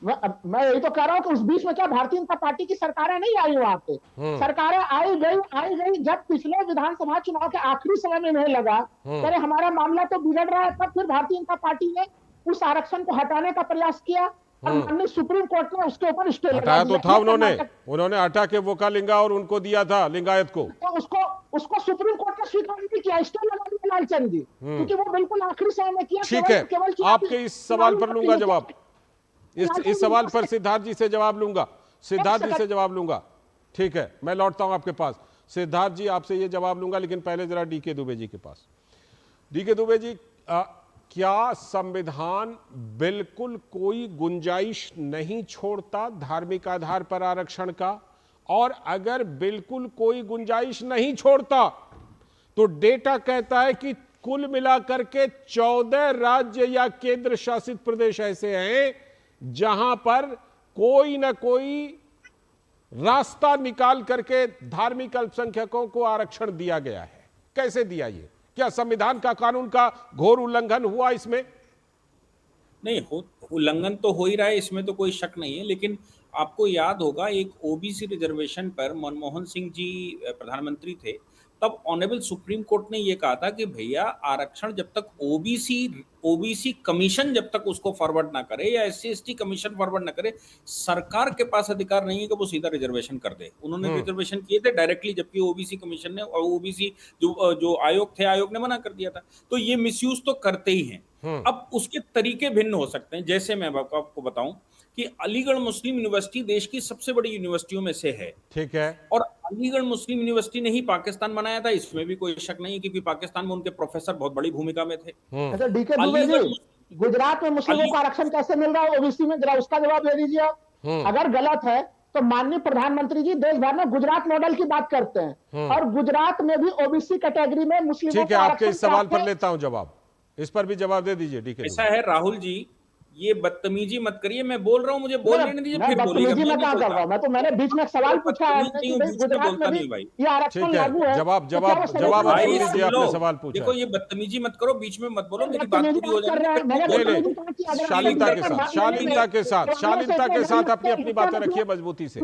मैं यही तो कह रहा हूँ कि उस बीच में क्या भारतीय जनता पार्टी की सरकारें नहीं आई वहां पे। सरकारें आई गई। जब पिछले विधानसभा चुनाव के आखिरी समय में नहीं लगा अरे हमारा मामला तो बिगड़ रहा है, तब फिर भारतीय जनता पार्टी ने उस आरक्षण को हटाने का प्रयास किया, और माननीय सुप्रीम कोर्ट ने उसके ऊपर स्टे हटाया तो था। उन्होंने हटा के वोकालिंगा और उनको दिया था लिंगायत को, तो उसको सुप्रीम कोर्ट ने स्वीकार नहीं किया, स्टे लगा दिया लालचंद जी, क्योंकि वो बिल्कुल आखिरी समय में किया। ठीक है, आपके इस सवाल पर लूंगा जवाब। इस सवाल पर सिद्धार्थ जी से जवाब लूंगा। सिद्धार्थ जी से जवाब लूंगा। ठीक है, मैं लौटता हूं आपके पास। सिद्धार्थ जी आपसे ये जवाब लूंगा, लेकिन पहले जरा डीके दुबे जी के पास। डीके दुबे जी, क्या संविधान बिल्कुल कोई गुंजाइश नहीं छोड़ता धार्मिक आधार पर आरक्षण का? और अगर बिल्कुल कोई गुंजाइश नहीं छोड़ता तो डेटा कहता है कि कुल मिलाकर के 14 राज्य या केंद्र शासित प्रदेश ऐसे हैं जहां पर कोई ना कोई रास्ता निकाल करके धार्मिक अल्पसंख्यकों को आरक्षण दिया गया है। कैसे दिया? ये क्या संविधान का, कानून का घोर उल्लंघन हुआ इसमें? नहीं, उल्लंघन तो हो ही रहा है, इसमें तो कोई शक नहीं है। लेकिन आपको याद होगा, एक ओबीसी रिजर्वेशन पर मनमोहन सिंह जी प्रधानमंत्री थे, तब ऑनरेबल सुप्रीम कोर्ट ने यह कहा था कि भैया आरक्षण जब तक ओबीसी कमीशन जब तक उसको फॉरवर्ड ना करे, या SC/ST कमीशन फॉरवर्ड ना करे, सरकार के पास अधिकार नहीं है कि वो सीधा रिजर्वेशन कर दे। उन्होंने रिजर्वेशन किए थे डायरेक्टली, जबकि ओबीसी कमीशन ने और ओबीसी जो आयोग थे, आयोग ने मना कर दिया था। तो ये मिसयूज तो करते ही हैं। अब उसके तरीके भिन्न हो सकते हैं। जैसे मैं आपको बताऊं कि अलीगढ़ मुस्लिम यूनिवर्सिटी देश की सबसे बड़ी यूनिवर्सिटियों में से है। ठीक है। और अलीगढ़ मुस्लिम यूनिवर्सिटी ने ही पाकिस्तान बनाया था, इसमें भी कोई शक नहीं है, क्योंकि पाकिस्तान में उनके प्रोफेसर बहुत बड़ी भूमिका में थे। अच्छा, डीके दुबे जी, गुजरात में मुस्लिमों को आरक्षण कैसे मिल रहा है ओबीसी में, जरा उसका जवाब दे दीजिए आप। अगर गलत है तो माननीय प्रधानमंत्री जी देश भर में गुजरात मॉडल की बात करते हैं, और गुजरात में भी ओबीसी कैटेगरी में मुस्लिमों को आरक्षण। आपके इस सवाल पर लेता हूं जवाब, इस पर भी जवाब दे दीजिए डीके। ऐसा है राहुल जी ये बदतमीजी मत करिए, मैं बोल रहा हूँ, मुझे बोलने नहीं दीजिए, फिर बोलिएगा। बदतमीजी मैं क्या कर रहा हूँ? मैं तो मैंने बीच में एक सवाल पूछा है कि भाई गुजरात में भी ये आरक्षण लागू है। जवाब आप लीजिए, आपने सवाल पूछा। देखो ये बदतमीजी मत करो, बीच में मत बोलो, मेरी बात पूरी हो जाए। शालीनता के साथ अपनी बातें रखिए मजबूती से।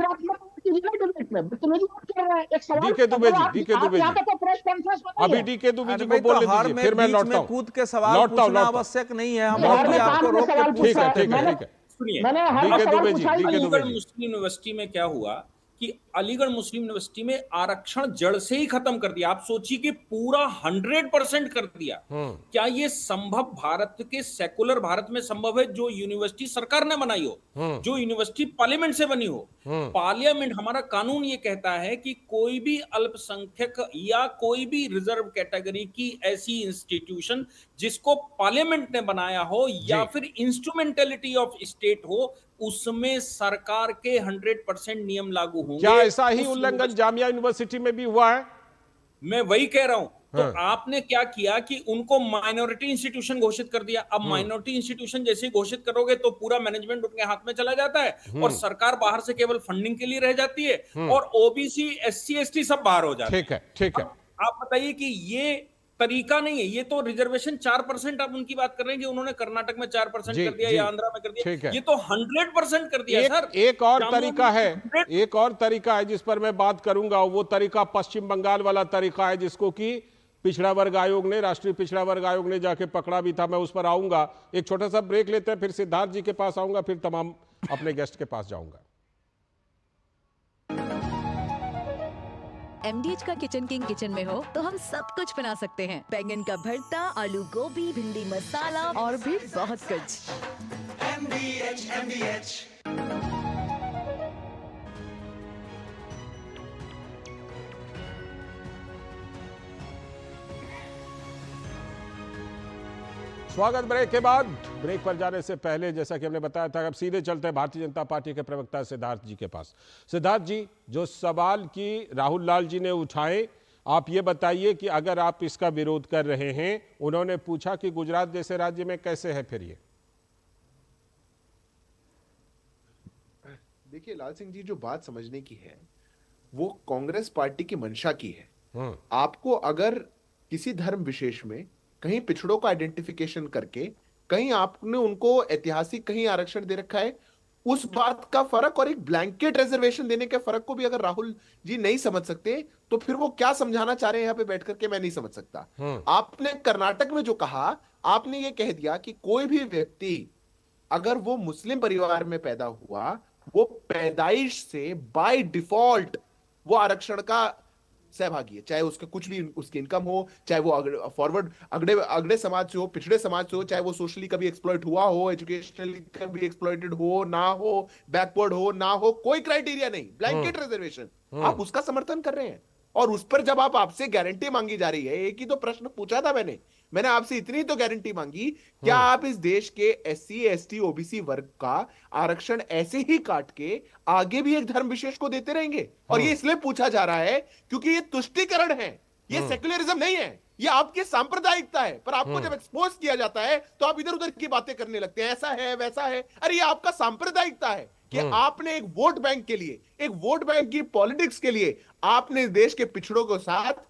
डीके दुबे जी, अभी डीके दुबे जी को बोलने दीजिए, फिर मैं लौटता हूँ। कूद के सवाल पूछना आवश्यक नहीं है, हम आपको रोक के ठीक है। सुनिए, डीके मुस्लिम यूनिवर्सिटी में क्या हुआ कि अलीगढ़ मुस्लिम यूनिवर्सिटी में आरक्षण जड़ से ही खत्म कर दिया। आप सोचिए कि पूरा 100% कर दिया। क्या ये संभव भारत के सेकुलर भारत में संभव है, जो यूनिवर्सिटी सरकार ने बनाई हो, जो यूनिवर्सिटी पार्लियामेंट से बनी हो? पार्लियामेंट, हमारा कानून ये कहता है कि कोई भी अल्पसंख्यक या कोई भी रिजर्व कैटेगरी की ऐसी इंस्टीट्यूशन जिसको पार्लियामेंट ने बनाया हो या फिर इंस्ट्रूमेंटेलिटी ऑफ स्टेट हो, उसमें सरकार के 100% नियम लागू होंगे। क्या ऐसा ही उल्लंघन जामिया यूनिवर्सिटी में भी हुआ है? मैं वही कह रहा हूं। तो आपने क्या किया कि उनको माइनॉरिटी इंस्टीट्यूशन घोषित कर दिया। अब माइनॉरिटी इंस्टीट्यूशन जैसे ही घोषित करोगे तो पूरा मैनेजमेंट उनके हाथ में चला जाता है और सरकार बाहर से केवल फंडिंग के लिए रह जाती है और ओबीसी, एससी, एसटी सब बाहर हो जाते हैं। ठीक है। आप बताइए कि ये तरीका नहीं है। ये तो रिजर्वेशन 4% आप उनकी बात कर रहे हैं कि उन्होंने कर्नाटक में 4% कर दिया या आंध्रा में कर दिया। ये तो 100% कर दिया सर। एक और तरीका है जिस पर मैं बात करूंगा, वो तरीका पश्चिम बंगाल वाला तरीका है, जिसको कि पिछड़ा वर्ग आयोग ने, राष्ट्रीय पिछड़ा वर्ग आयोग ने जाके पकड़ा भी था। मैं उस पर आऊंगा। एक छोटा सा ब्रेक लेते हैं, फिर सिद्धार्थ जी के पास आऊंगा, फिर तमाम अपने गेस्ट के पास जाऊंगा। MDH का किचन किंग किचन में हो तो हम सब कुछ बना सकते हैं। बैंगन का भरता, आलू गोभी, भिंडी मसाला और भी बहुत कुछ। MDH। स्वागत ब्रेक के बाद। ब्रेक पर जाने से पहले जैसा कि हमने बताया था, अब सीधे चलते हैं भारतीय जनता पार्टी के प्रवक्ता सिद्धार्थ जी के पास। सिद्धार्थ जी, जो सवाल की राहुल लाल जी ने उठाए, आप ये बताइए कि अगर आप इसका विरोध कर रहे हैं, उन्होंने पूछा कि गुजरात जैसे राज्य में कैसे है फिर ये? देखिए लाल सिंह जी, जो बात समझने की है वो कांग्रेस पार्टी की मंशा की है। आपको अगर किसी धर्म विशेष में कहीं पिछड़ों का आइडेंटिफिकेशन करके कहीं आपने उनको ऐतिहासिक कहीं आरक्षण दे रखा है, उस बात का फर्क और एक ब्लैंकेट रिजर्वेशन देने के फर्क को भी अगर राहुल जी नहीं समझ सकते तो फिर वो क्या समझाना चाह रहे हैं यहाँ पे बैठ करके मैं नहीं समझ सकता। आपने कर्नाटक में जो कहा, आपने ये कह दिया कि कोई भी व्यक्ति अगर वो मुस्लिम परिवार में पैदा हुआ, वो पैदाइश से बाय डिफॉल्ट वो आरक्षण का सहभागी है, चाहे उसके कुछ भी उसकी इनकम हो, चाहे वो फॉरवर्ड अगड़े समाज से हो, पिछड़े समाज से हो, चाहे वो सोशली कभी एक्सप्लॉइट हुआ हो, एजुकेशनली कभी एक्सप्लॉइटेड हो ना हो, बैकवर्ड हो ना हो, कोई क्राइटेरिया नहीं, ब्लैंकेट रिजर्वेशन। आप उसका समर्थन कर रहे हैं और उस पर जब आप आपसे गारंटी मांगी जा रही है, एक ही तो प्रश्न पूछा था मैंने आपसे इतनी तो गारंटी मांगी, क्या आप इस देश के एससी, एसटी, ओबीसी वर्ग का आरक्षण ऐसे ही काट के आगे भी एक धर्म विशेष को देते रहेंगे? और ये इसलिए पूछा जा रहा है क्योंकि ये तुष्टीकरण है, ये सेक्युलरिज्म नहीं है, ये आपकी सांप्रदायिकता है। पर आपको जब एक्सपोज किया जाता है तो आप इधर उधर की बातें करने लगते हैं, ऐसा है वैसा है। अरे ये आपका सांप्रदायिकता है कि आपने एक वोट बैंक के लिए, एक वोट बैंक की पॉलिटिक्स के लिए आपने इस देश के पिछड़ों के साथ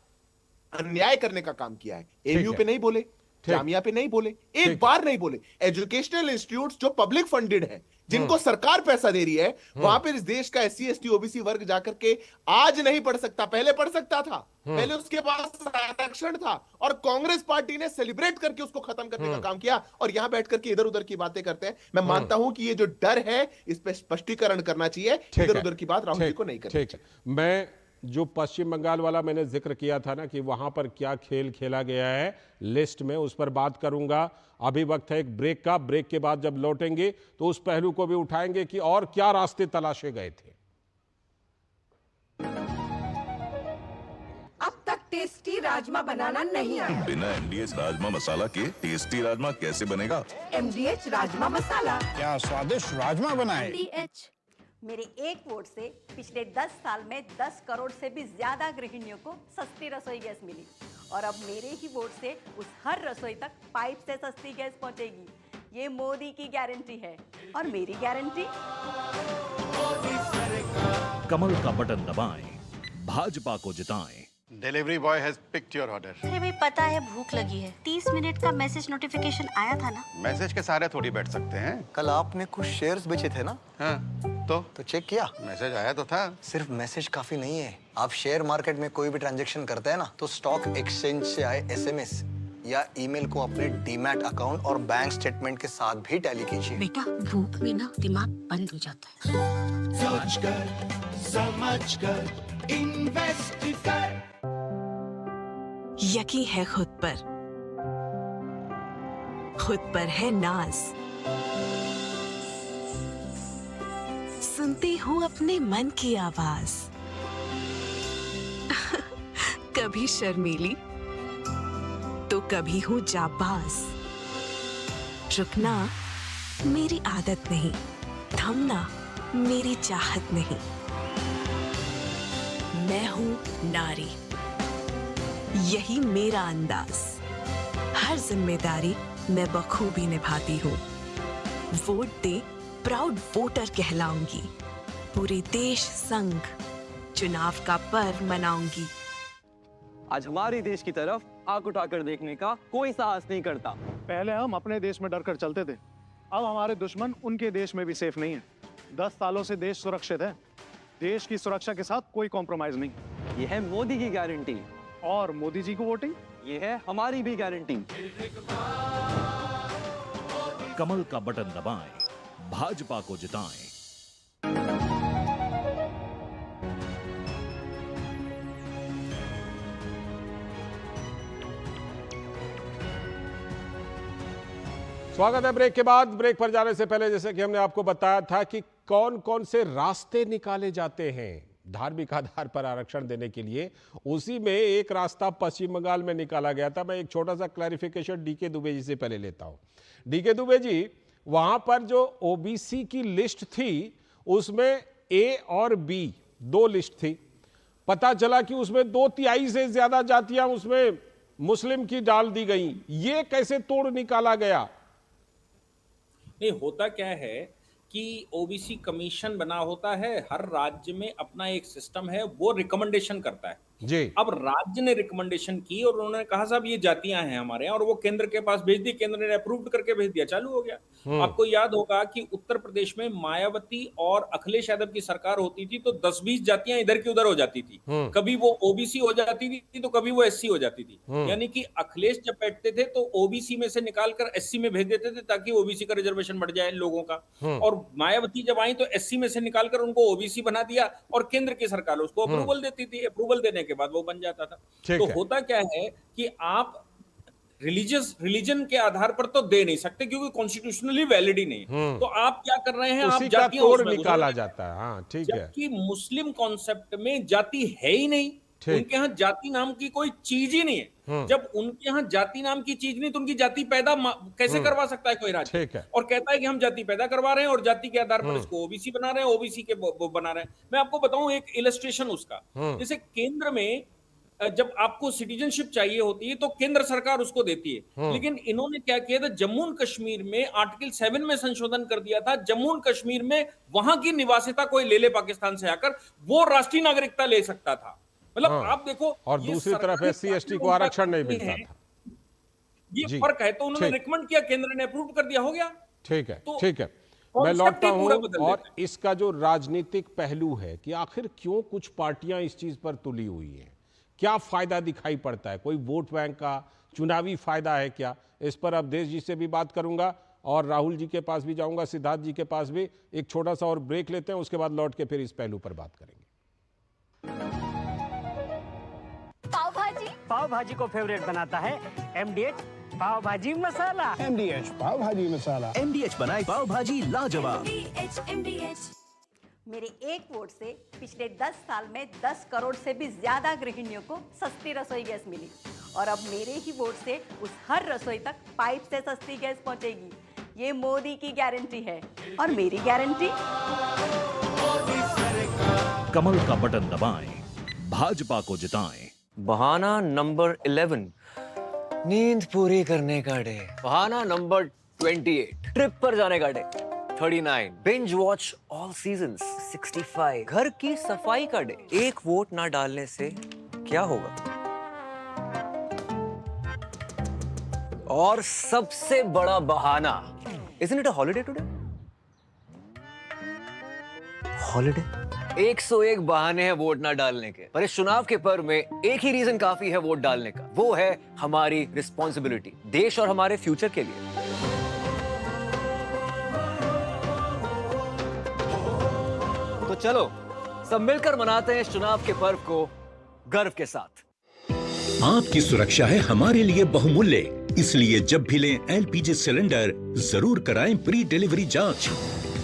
अन्याय करने का काम किया है। एमयू पे नहीं बोले, जामिया पे नहीं बोले, एक बार नहीं बोले। एजुकेशनल इंस्टीट्यूट्स जो पब्लिक फंडेड है, जिनको सरकार पैसा दे रही है, वहां पर इस देश का एससी, एसटी, ओबीसी वर्ग जाकर के आज नहीं पढ़ सकता, पहले पढ़ सकता था, पहले उसके पास आरक्षण था और कांग्रेस पार्टी ने सेलिब्रेट करके उसको खत्म करने का काम किया। और यहां बैठ करके इधर उधर की बातें करते हैं। मैं मानता हूं कि ये जो डर है इस पर स्पष्टीकरण करना चाहिए, इधर उधर की बात राहुल जी को नहीं करनी चाहिए। मैं जो पश्चिम बंगाल वाला मैंने जिक्र किया था ना कि वहां पर क्या खेल खेला गया है लिस्ट में, उस पर बात करूंगा। अभी वक्त है एक ब्रेक का। ब्रेक के बाद जब लौटेंगे तो उस पहलू को भी उठाएंगे कि और क्या रास्ते तलाशे गए थे। अब तक टेस्टी राजमा बनाना नहीं आया। बिना MDH राजमा मसाला के टेस्टी राजमा कैसे बनेगा? MDH राजमा मसाला, क्या स्वादिष्ट राजमा बनाए। MDH। मेरे एक वोट से पिछले 10 साल में 10 करोड़ से भी ज्यादा गृहिणियों को सस्ती रसोई गैस मिली और अब मेरे ही वोट से उस हर रसोई तक पाइप से सस्ती गैस पहुंचेगी। ये मोदी की गारंटी है और मेरी गारंटी। कमल का बटन दबाएं, भाजपा को जिताएं। Delivery boy has picked your order. अरे भाई पता है भूख लगी है। 30 मिनट का मैसेज नोटिफिकेशन आया था ना। मैसेज के सारे थोड़ी बैठ सकते हैं। कल आपने कुछ शेयर्स बेचे थे ना? हाँ, तो चेक किया? मैसेज आया तो था। सिर्फ मैसेज काफी नहीं है। आप शेयर मार्केट में कोई भी ट्रांजैक्शन करते हैं ना, तो स्टॉक एक्सचेंज से आए SMS या ईमेल को अपने डीमैट अकाउंट और बैंक स्टेटमेंट के साथ भी टैली कीजिए। बेटा भूख में ना दिमाग बंद हो जाता है। समझकर इन्वेस्ट कर। यकीन है खुद पर है नाज। सुनती हूँ अपने मन की आवाज। कभी शर्मीली तो कभी हूँ जाबाज। रुकना मेरी आदत नहीं, थमना मेरी चाहत नहीं। मैं हूँ नारी, यही मेरा अंदाज। हर जिम्मेदारी मैं बखूबी निभाती हूँ। वोट दे, प्राउड वोटर कहलाऊंगी। पूरे देश संग चुनाव का पर्व मनाऊंगी। आज हमारे देश की तरफ आंख उठाकर देखने का कोई साहस नहीं करता। पहले हम अपने देश में डरकर चलते थे, अब हमारे दुश्मन उनके देश में भी सेफ नहीं है। 10 सालों से देश सुरक्षित है। देश की सुरक्षा के साथ कोई कॉम्प्रोमाइज नहीं। ये है मोदी की गारंटी। और मोदी जी को वोटिंग, ये है हमारी भी गारंटी। कमल का बटन दबाएं, भाजपा को जिताएं। स्वागत है ब्रेक के बाद। ब्रेक पर जाने से पहले जैसे कि हमने आपको बताया था कि कौन कौन से रास्ते निकाले जाते हैं धार्मिक आधार पर आरक्षण देने के लिए, उसी में एक रास्ता पश्चिम बंगाल में निकाला गया था। मैं एक छोटा सा क्लैरिफिकेशन डीके दुबे जी से पहले लेता हूं। डीके दुबे जी, वहां पर जो ओबीसी की लिस्ट थी उसमें ए और बी 2 लिस्ट थी। पता चला कि उसमें 2/3 से ज्यादा जातियां उसमें मुस्लिम की डाल दी गई। ये कैसे तोड़ निकाला गया? नहीं, होता क्या है कि ओबीसी कमीशन बना होता है, हर राज्य में अपना एक सिस्टम है, वो रिकमेंडेशन करता है जी। अब राज्य ने रिकमेंडेशन की और उन्होंने कहा साहब ये जातियां हैं हमारे यहाँ, और वो केंद्र के पास भेज दी, केंद्र ने अप्रूव करके भेज दिया, चालू हो गया। आपको याद होगा कि उत्तर प्रदेश में मायावती और अखिलेश यादव की सरकार होती थी तो 10-20 जातियां इधर की उधर हो जाती थी। कभी वो ओबीसी हो जाती थी तो कभी वो एससी हो जाती थी। यानी कि अखिलेश जब बैठते थे तो ओबीसी में से निकालकर एससी में भेज देते थे ताकि ओबीसी का रिजर्वेशन बढ़ जाए लोगों का, और मायावती जब आई तो एससी में से निकालकर उनको ओबीसी बना दिया और केंद्र की सरकार उसको अप्रूवल देती थी। अप्रूवल देने के बाद वो बन जाता था। तो होता क्या है कि आप रिलीजन के आधार पर तो दे नहीं सकते क्योंकि कॉन्स्टिट्यूशनली वैलिड ही नहीं है। तो आप क्या कर रहे हैं, आप जातियां तोड़ निकाला जाता है। हाँ, ठीक है। जबकि मुस्लिम कॉन्सेप्ट में जाति है ही नहीं, उनके यहाँ जाति नाम की कोई चीज ही नहीं है। जब उनके यहाँ जाति नाम की चीज नहीं तो उनकी जाति पैदा कैसे करवा सकता है कोई राज्य? और कहता है कि हम जाति पैदा करवा रहे हैं और जाति के आधार पर इसको ओबीसी बना रहे हैं, ओबीसी के वो बना रहे हैं। मैं आपको बताऊं एक इलस्ट्रेशन उसका, जैसे केंद्र में जब आपको सिटीजनशिप चाहिए होती है तो केंद्र सरकार उसको देती है, लेकिन इन्होंने क्या किया था, जम्मू एंड कश्मीर में आर्टिकल 7 में संशोधन कर दिया था। जम्मू एंड कश्मीर में वहां की निवासिता कोई ले ले पाकिस्तान से आकर, वो राष्ट्रीय नागरिकता ले सकता था। मतलब आप देखो, और दूसरी तरफ एससी एसटी को आरक्षण नहीं मिलता था। ये फर्क है। तो उन्होंने रिकमेंड किया, केंद्र ने अप्रूव कर दिया, हो गया। ठीक है, ठीक है। मैं लौटता हूं और इसका जो राजनीतिक पहलू है कि आखिर क्यों कुछ पार्टियां इस चीज पर तुली हुई हैं, क्या फायदा दिखाई पड़ता है? कोई वोट बैंक का चुनावी फायदा है क्या? इस पर अवधेश जी से भी बात करूंगा और राहुल जी के पास भी जाऊंगा, सिद्धार्थ जी के पास भी। एक छोटा सा और ब्रेक लेते हैं, उसके बाद लौट के फिर इस पहलू पर बात करेंगे। पाव भाजी को फेवरेट बनाता है MDH पाव भाजी मसाला। MDH पाव भाजी मसाला। MDH बनाए पाव भाजी लाजवाब। मेरे एक वोट से पिछले 10 साल में 10 करोड़ से भी ज्यादा गृहिणियों को सस्ती रसोई गैस मिली, और अब मेरे ही वोट से उस हर रसोई तक पाइप से सस्ती गैस पहुंचेगी। ये मोदी की गारंटी है और मेरी गारंटी। कमल का बटन दबाएं, भाजपा को जिताएं। बहाना नंबर 11, नींद पूरी करने का डे। बहाना नंबर 28 ट्रिप पर जाने का day 39 binge watch all seasons 65 घर की सफाई का डे। एक वोट ना डालने से क्या होगा? और सबसे बड़ा बहाना, Isn't it a holiday today? Holiday? 101 बहाने हैं वोट ना डालने के, पर इस चुनाव के पर्व में एक ही रीजन काफी है वोट डालने का, वो है हमारी रिस्पॉन्सिबिलिटी देश और हमारे फ्यूचर के लिए। तो चलो सब मिलकर मनाते हैं इस चुनाव के पर्व को गर्व के साथ। आपकी सुरक्षा है हमारे लिए बहुमूल्य, इसलिए जब भी लें एलपीजी सिलेंडर जरूर कराएं प्री डिलीवरी जांच।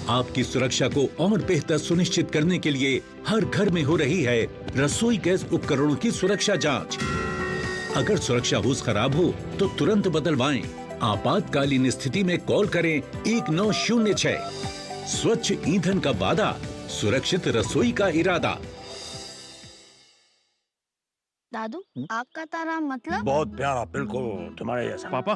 आपकी सुरक्षा को और बेहतर सुनिश्चित करने के लिए हर घर में हो रही है रसोई गैस उपकरणों की सुरक्षा जांच। अगर सुरक्षा होस खराब हो तो तुरंत बदलवाएं। आपातकालीन स्थिति में कॉल करें 1906। स्वच्छ ईंधन का वादा, सुरक्षित रसोई का इरादा। दादू, आपका तारा मतलब? बहुत प्यारा, बिल्कुल तुम्हारे जैसा। पापा,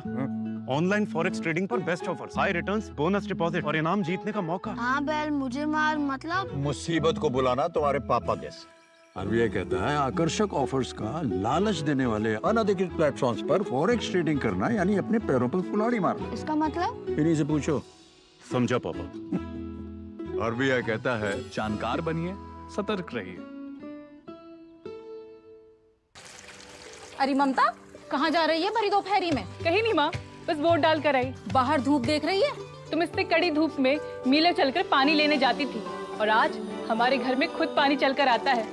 ऑनलाइन फॉरेक्स ट्रेडिंग पर best offers, high returns, bonus deposit और इनाम जीतने का मौका। हाँ बैल, मुझे मार मतलब? मुसीबत को बुलाना तुम्हारे पापा जैसे। आरबीआई कहता है आकर्षक ऑफर्स का लालच देने वाले अनधिकृत प्लेटफॉर्म्स पर फॉरेक्स ट्रेडिंग करना यानी अपने पैरों पर कुल्हाड़ी मारना। इसका मतलब? इन्हीं से पूछो। समझा पापा। आरबीआई कहता है जानकार बनिए, सतर्क रहिए। अरे ममता, कहाँ जा रही है भरी दोपहरी में? कहीं नहीं माँ, बस वोट डाल कर आई। बाहर धूप देख रही है? तुम इससे कड़ी धूप में मीलों चलकर पानी लेने जाती थी और आज हमारे घर में खुद पानी चलकर आता है।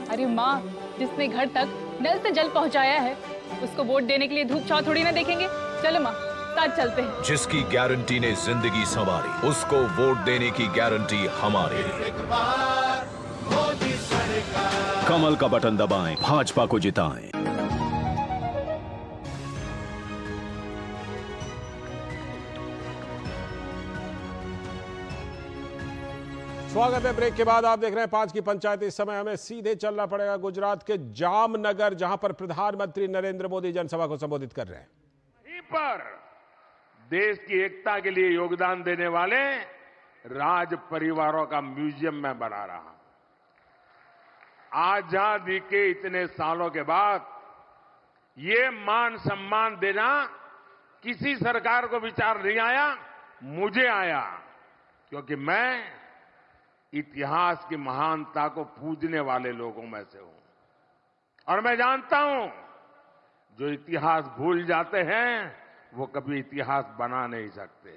अरे माँ, जिसने घर तक नल से जल पहुँचाया है उसको वोट देने के लिए धूप छाँव थोड़ी ना देखेंगे। चलो माँ, साथ चलते हैं। जिसकी गारंटी ने जिंदगी संवारी, उसको वोट देने की गारंटी हमारी। कमल का बटन दबाएं, भाजपा को जिताएं। स्वागत है। ब्रेक के बाद आप देख रहे हैं 5 की पंचायत। इस समय हमें सीधे चलना पड़ेगा गुजरात के जामनगर, जहां पर प्रधानमंत्री नरेंद्र मोदी जनसभा को संबोधित कर रहे हैं। वहीं पर देश की एकता के लिए योगदान देने वाले राज परिवारों का म्यूजियम मैं बना रहा हूं। आजादी के इतने सालों के बाद ये मान सम्मान देना किसी सरकार को विचार नहीं आया, मुझे आया, क्योंकि मैं इतिहास की महानता को पूजने वाले लोगों में से हूं। और मैं जानता हूं जो इतिहास भूल जाते हैं वो कभी इतिहास बना नहीं सकते।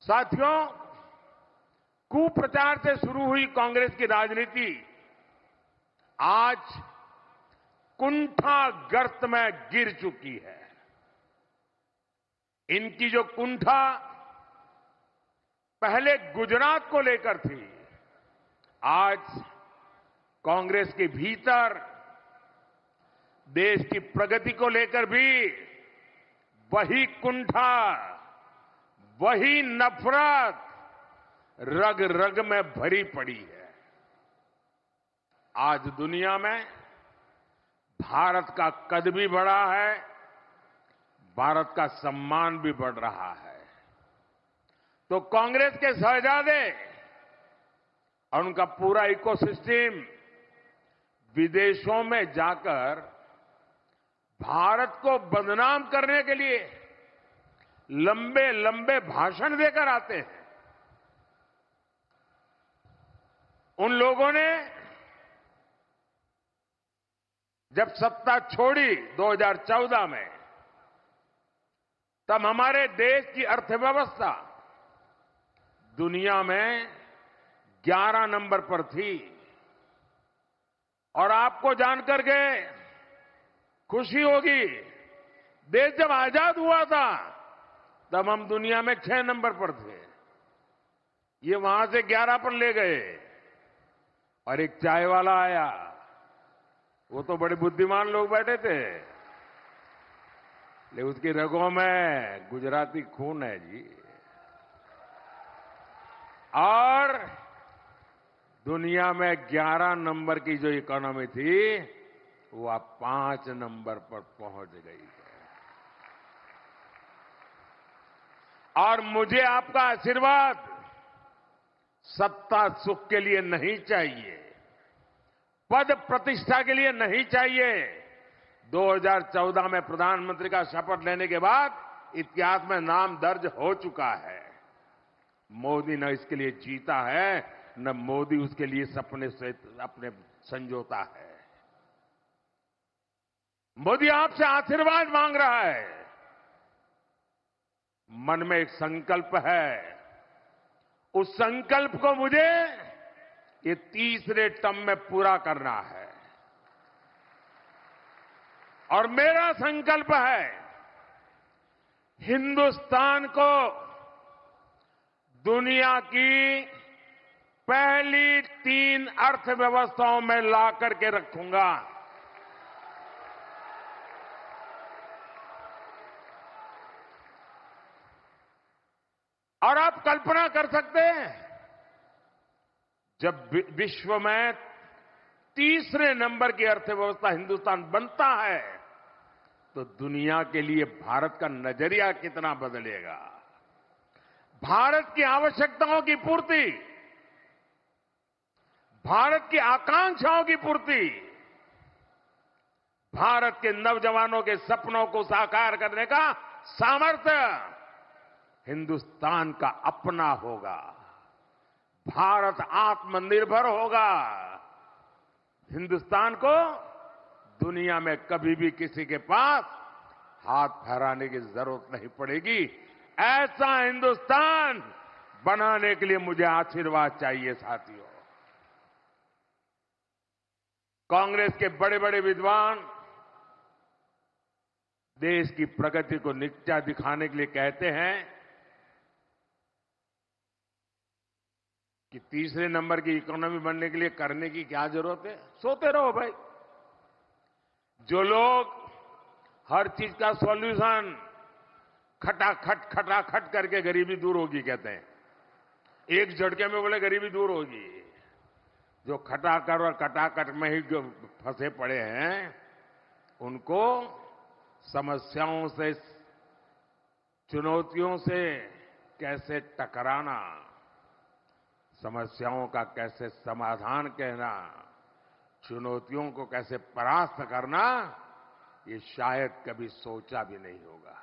साथियों, कुप्रचार से शुरू हुई कांग्रेस की राजनीति आज कुंठागर्त में गिर चुकी है। इनकी जो कुंठा पहले गुजरात को लेकर थी, आज कांग्रेस के भीतर देश की प्रगति को लेकर भी वही कुंठा, वही नफरत रग रग में भरी पड़ी है। आज दुनिया में भारत का कद भी बढ़ा है, भारत का सम्मान भी बढ़ रहा है। तो कांग्रेस के शहजादे और उनका पूरा इकोसिस्टम विदेशों में जाकर भारत को बदनाम करने के लिए लंबे लंबे भाषण देकर आते हैं। उन लोगों ने जब सत्ता छोड़ी 2014 में, तब हमारे देश की अर्थव्यवस्था दुनिया में 11 नंबर पर थी। और आपको जानकर के खुशी होगी, देश जब आजाद हुआ था तब हम दुनिया में 6 नंबर पर थे। ये वहां से 11 पर ले गए। और एक चाय वाला आया, वो तो बड़े बुद्धिमान लोग बैठे थे, लेकिन उसकी रगों में गुजराती खून है जी। और दुनिया में 11 नंबर की जो इकोनॉमी थी वो अब 5 नंबर पर पहुंच गई है। और मुझे आपका आशीर्वाद सत्ता सुख के लिए नहीं चाहिए, पद प्रतिष्ठा के लिए नहीं चाहिए। 2014 में प्रधानमंत्री का शपथ लेने के बाद इतिहास में नाम दर्ज हो चुका है। मोदी न इसके लिए जीता है, न मोदी उसके लिए सपने से अपने संजोता है। मोदी आपसे आशीर्वाद मांग रहा है। मन में एक संकल्प है, उस संकल्प को मुझे ये तीसरे टर्म में पूरा करना है। और मेरा संकल्प है हिंदुस्तान को दुनिया की पहली 3 अर्थव्यवस्थाओं में ला करके रखूंगा। और आप कल्पना कर सकते हैं, जब विश्व में तीसरे नंबर की अर्थव्यवस्था हिंदुस्तान बनता है तो दुनिया के लिए भारत का नजरिया कितना बदलेगा। भारत की आवश्यकताओं की पूर्ति, भारत की आकांक्षाओं की पूर्ति, भारत के नौजवानों के सपनों को साकार करने का सामर्थ्य हिंदुस्तान का अपना होगा। भारत आत्मनिर्भर होगा। हिंदुस्तान को दुनिया में कभी भी किसी के पास हाथ फैलाने की जरूरत नहीं पड़ेगी। ऐसा हिंदुस्तान बनाने के लिए मुझे आशीर्वाद चाहिए साथियों। कांग्रेस के बड़े बड़े विद्वान देश की प्रगति को नीचा दिखाने के लिए कहते हैं कि तीसरे नंबर की इकोनॉमी बनने के लिए करने की क्या जरूरत है। सोते रहो भाई। जो लोग हर चीज का सॉल्यूशन खटाखट करके गरीबी दूर होगी कहते हैं, एक झटके में बोले गरीबी दूर होगी। जो खटाखट और कटाकट में ही जो फंसे पड़े हैं उनको समस्याओं से, चुनौतियों से कैसे टकराना, समस्याओं का कैसे समाधान कहना, चुनौतियों को कैसे परास्त करना, ये शायद कभी सोचा भी नहीं होगा।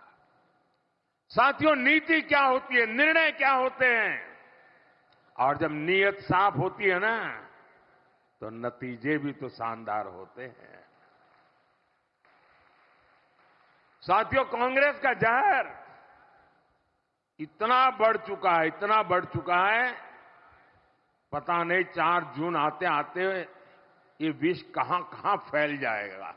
साथियों, नीति क्या होती है, निर्णय क्या होते हैं, और जब नीयत साफ होती है ना तो नतीजे भी तो शानदार होते हैं। साथियों, कांग्रेस का जहर इतना बढ़ चुका है, इतना बढ़ चुका है, पता नहीं 4 जून आते आते ये विष कहां कहां फैल जाएगा।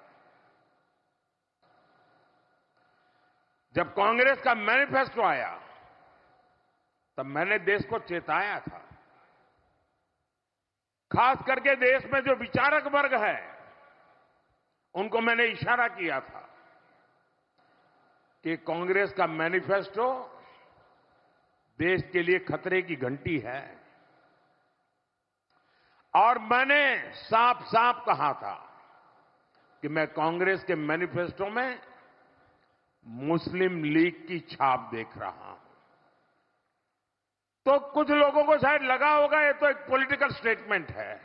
जब कांग्रेस का मैनिफेस्टो आया तब मैंने देश को चेताया था। खास करके देश में जो विचारक वर्ग है उनको मैंने इशारा किया था कि कांग्रेस का मैनिफेस्टो देश के लिए खतरे की घंटी है। और मैंने साफ साफ कहा था कि मैं कांग्रेस के मैनिफेस्टो में मुस्लिम लीग की छाप देख रहा हूं। तो कुछ लोगों को शायद लगा होगा ये तो एक पॉलिटिकल स्टेटमेंट है,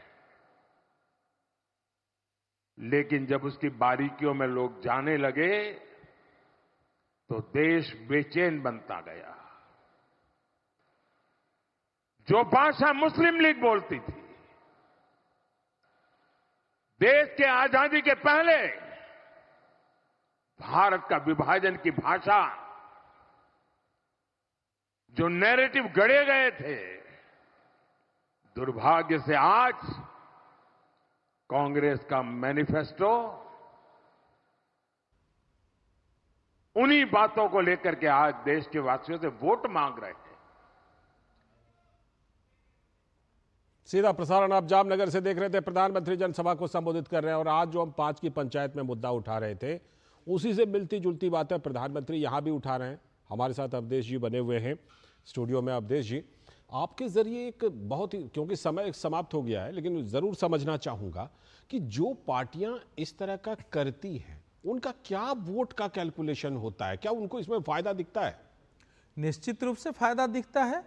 लेकिन जब उसकी बारीकियों में लोग जाने लगे तो देश बेचैन बनता गया। जो भाषा मुस्लिम लीग बोलती थी, देश के आजादी के पहले भारत का विभाजन की भाषा, जो नैरेटिव गढ़े गए थे, दुर्भाग्य से आज कांग्रेस का मैनिफेस्टो उन्हीं बातों को लेकर के आज देश के वासियों से वोट मांग रहे हैं। सीधा प्रसारण आप जामनगर से देख रहे थे। प्रधानमंत्री जनसभा को संबोधित कर रहे हैं और आज जो हम 5 की पंचायत में मुद्दा उठा रहे थे उसी से मिलती जुलती बातें प्रधानमंत्री यहां भी उठा रहे हैं। हमारे साथ अवधेश जी बने हुए हैं स्टूडियो में। अवधेश जी, आपके जरिए एक बहुत ही, क्योंकि समय समाप्त हो गया है, लेकिन जरूर समझना चाहूंगा कि जो पार्टियां इस तरह का करती हैं उनका क्या वोट का कैलकुलेशन होता है, क्या उनको इसमें फायदा दिखता है? निश्चित रूप से फायदा दिखता है।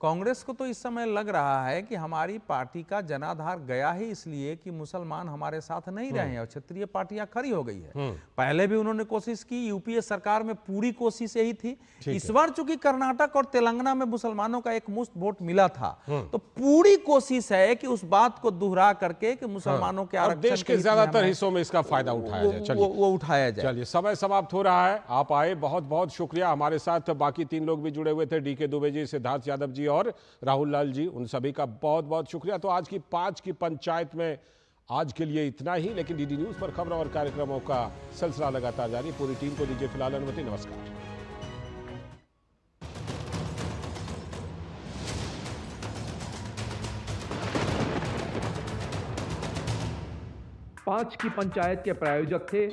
कांग्रेस को तो इस समय लग रहा है कि हमारी पार्टी का जनाधार गया ही इसलिए कि मुसलमान हमारे साथ नहीं रहे हैं और क्षेत्रीय पार्टियां खड़ी हो गई है। पहले भी उन्होंने कोशिश की, यूपीए सरकार में पूरी कोशिश यही थी। इस बार चूंकि कर्नाटक और तेलंगाना में मुसलमानों का एक मुश्त वोट मिला था, तो पूरी कोशिश है कि उस बात को दोहरा करके कि मुसलमानों के आरक्षण देश के ज्यादातर हिस्सों में इसका फायदा उठाया जाए। चलिए वो उठाया जाए। चलिए, समय समाप्त हो रहा है। आप आए, बहुत बहुत शुक्रिया। हमारे साथ बाकी 3 लोग भी जुड़े हुए थे, डीके दुबे जी, सिद्धार्थ यादव जी और राहुल लाल जी, उन सभी का बहुत बहुत शुक्रिया। तो आज की 5 की पंचायत में आज के लिए इतना ही, लेकिन डीडी न्यूज पर खबरों और कार्यक्रमों का सिलसिला लगातार जारी। पूरी टीम को दीजिए फिलहाल अनुमति। नमस्कार। 5 की पंचायत के प्रायोजक थे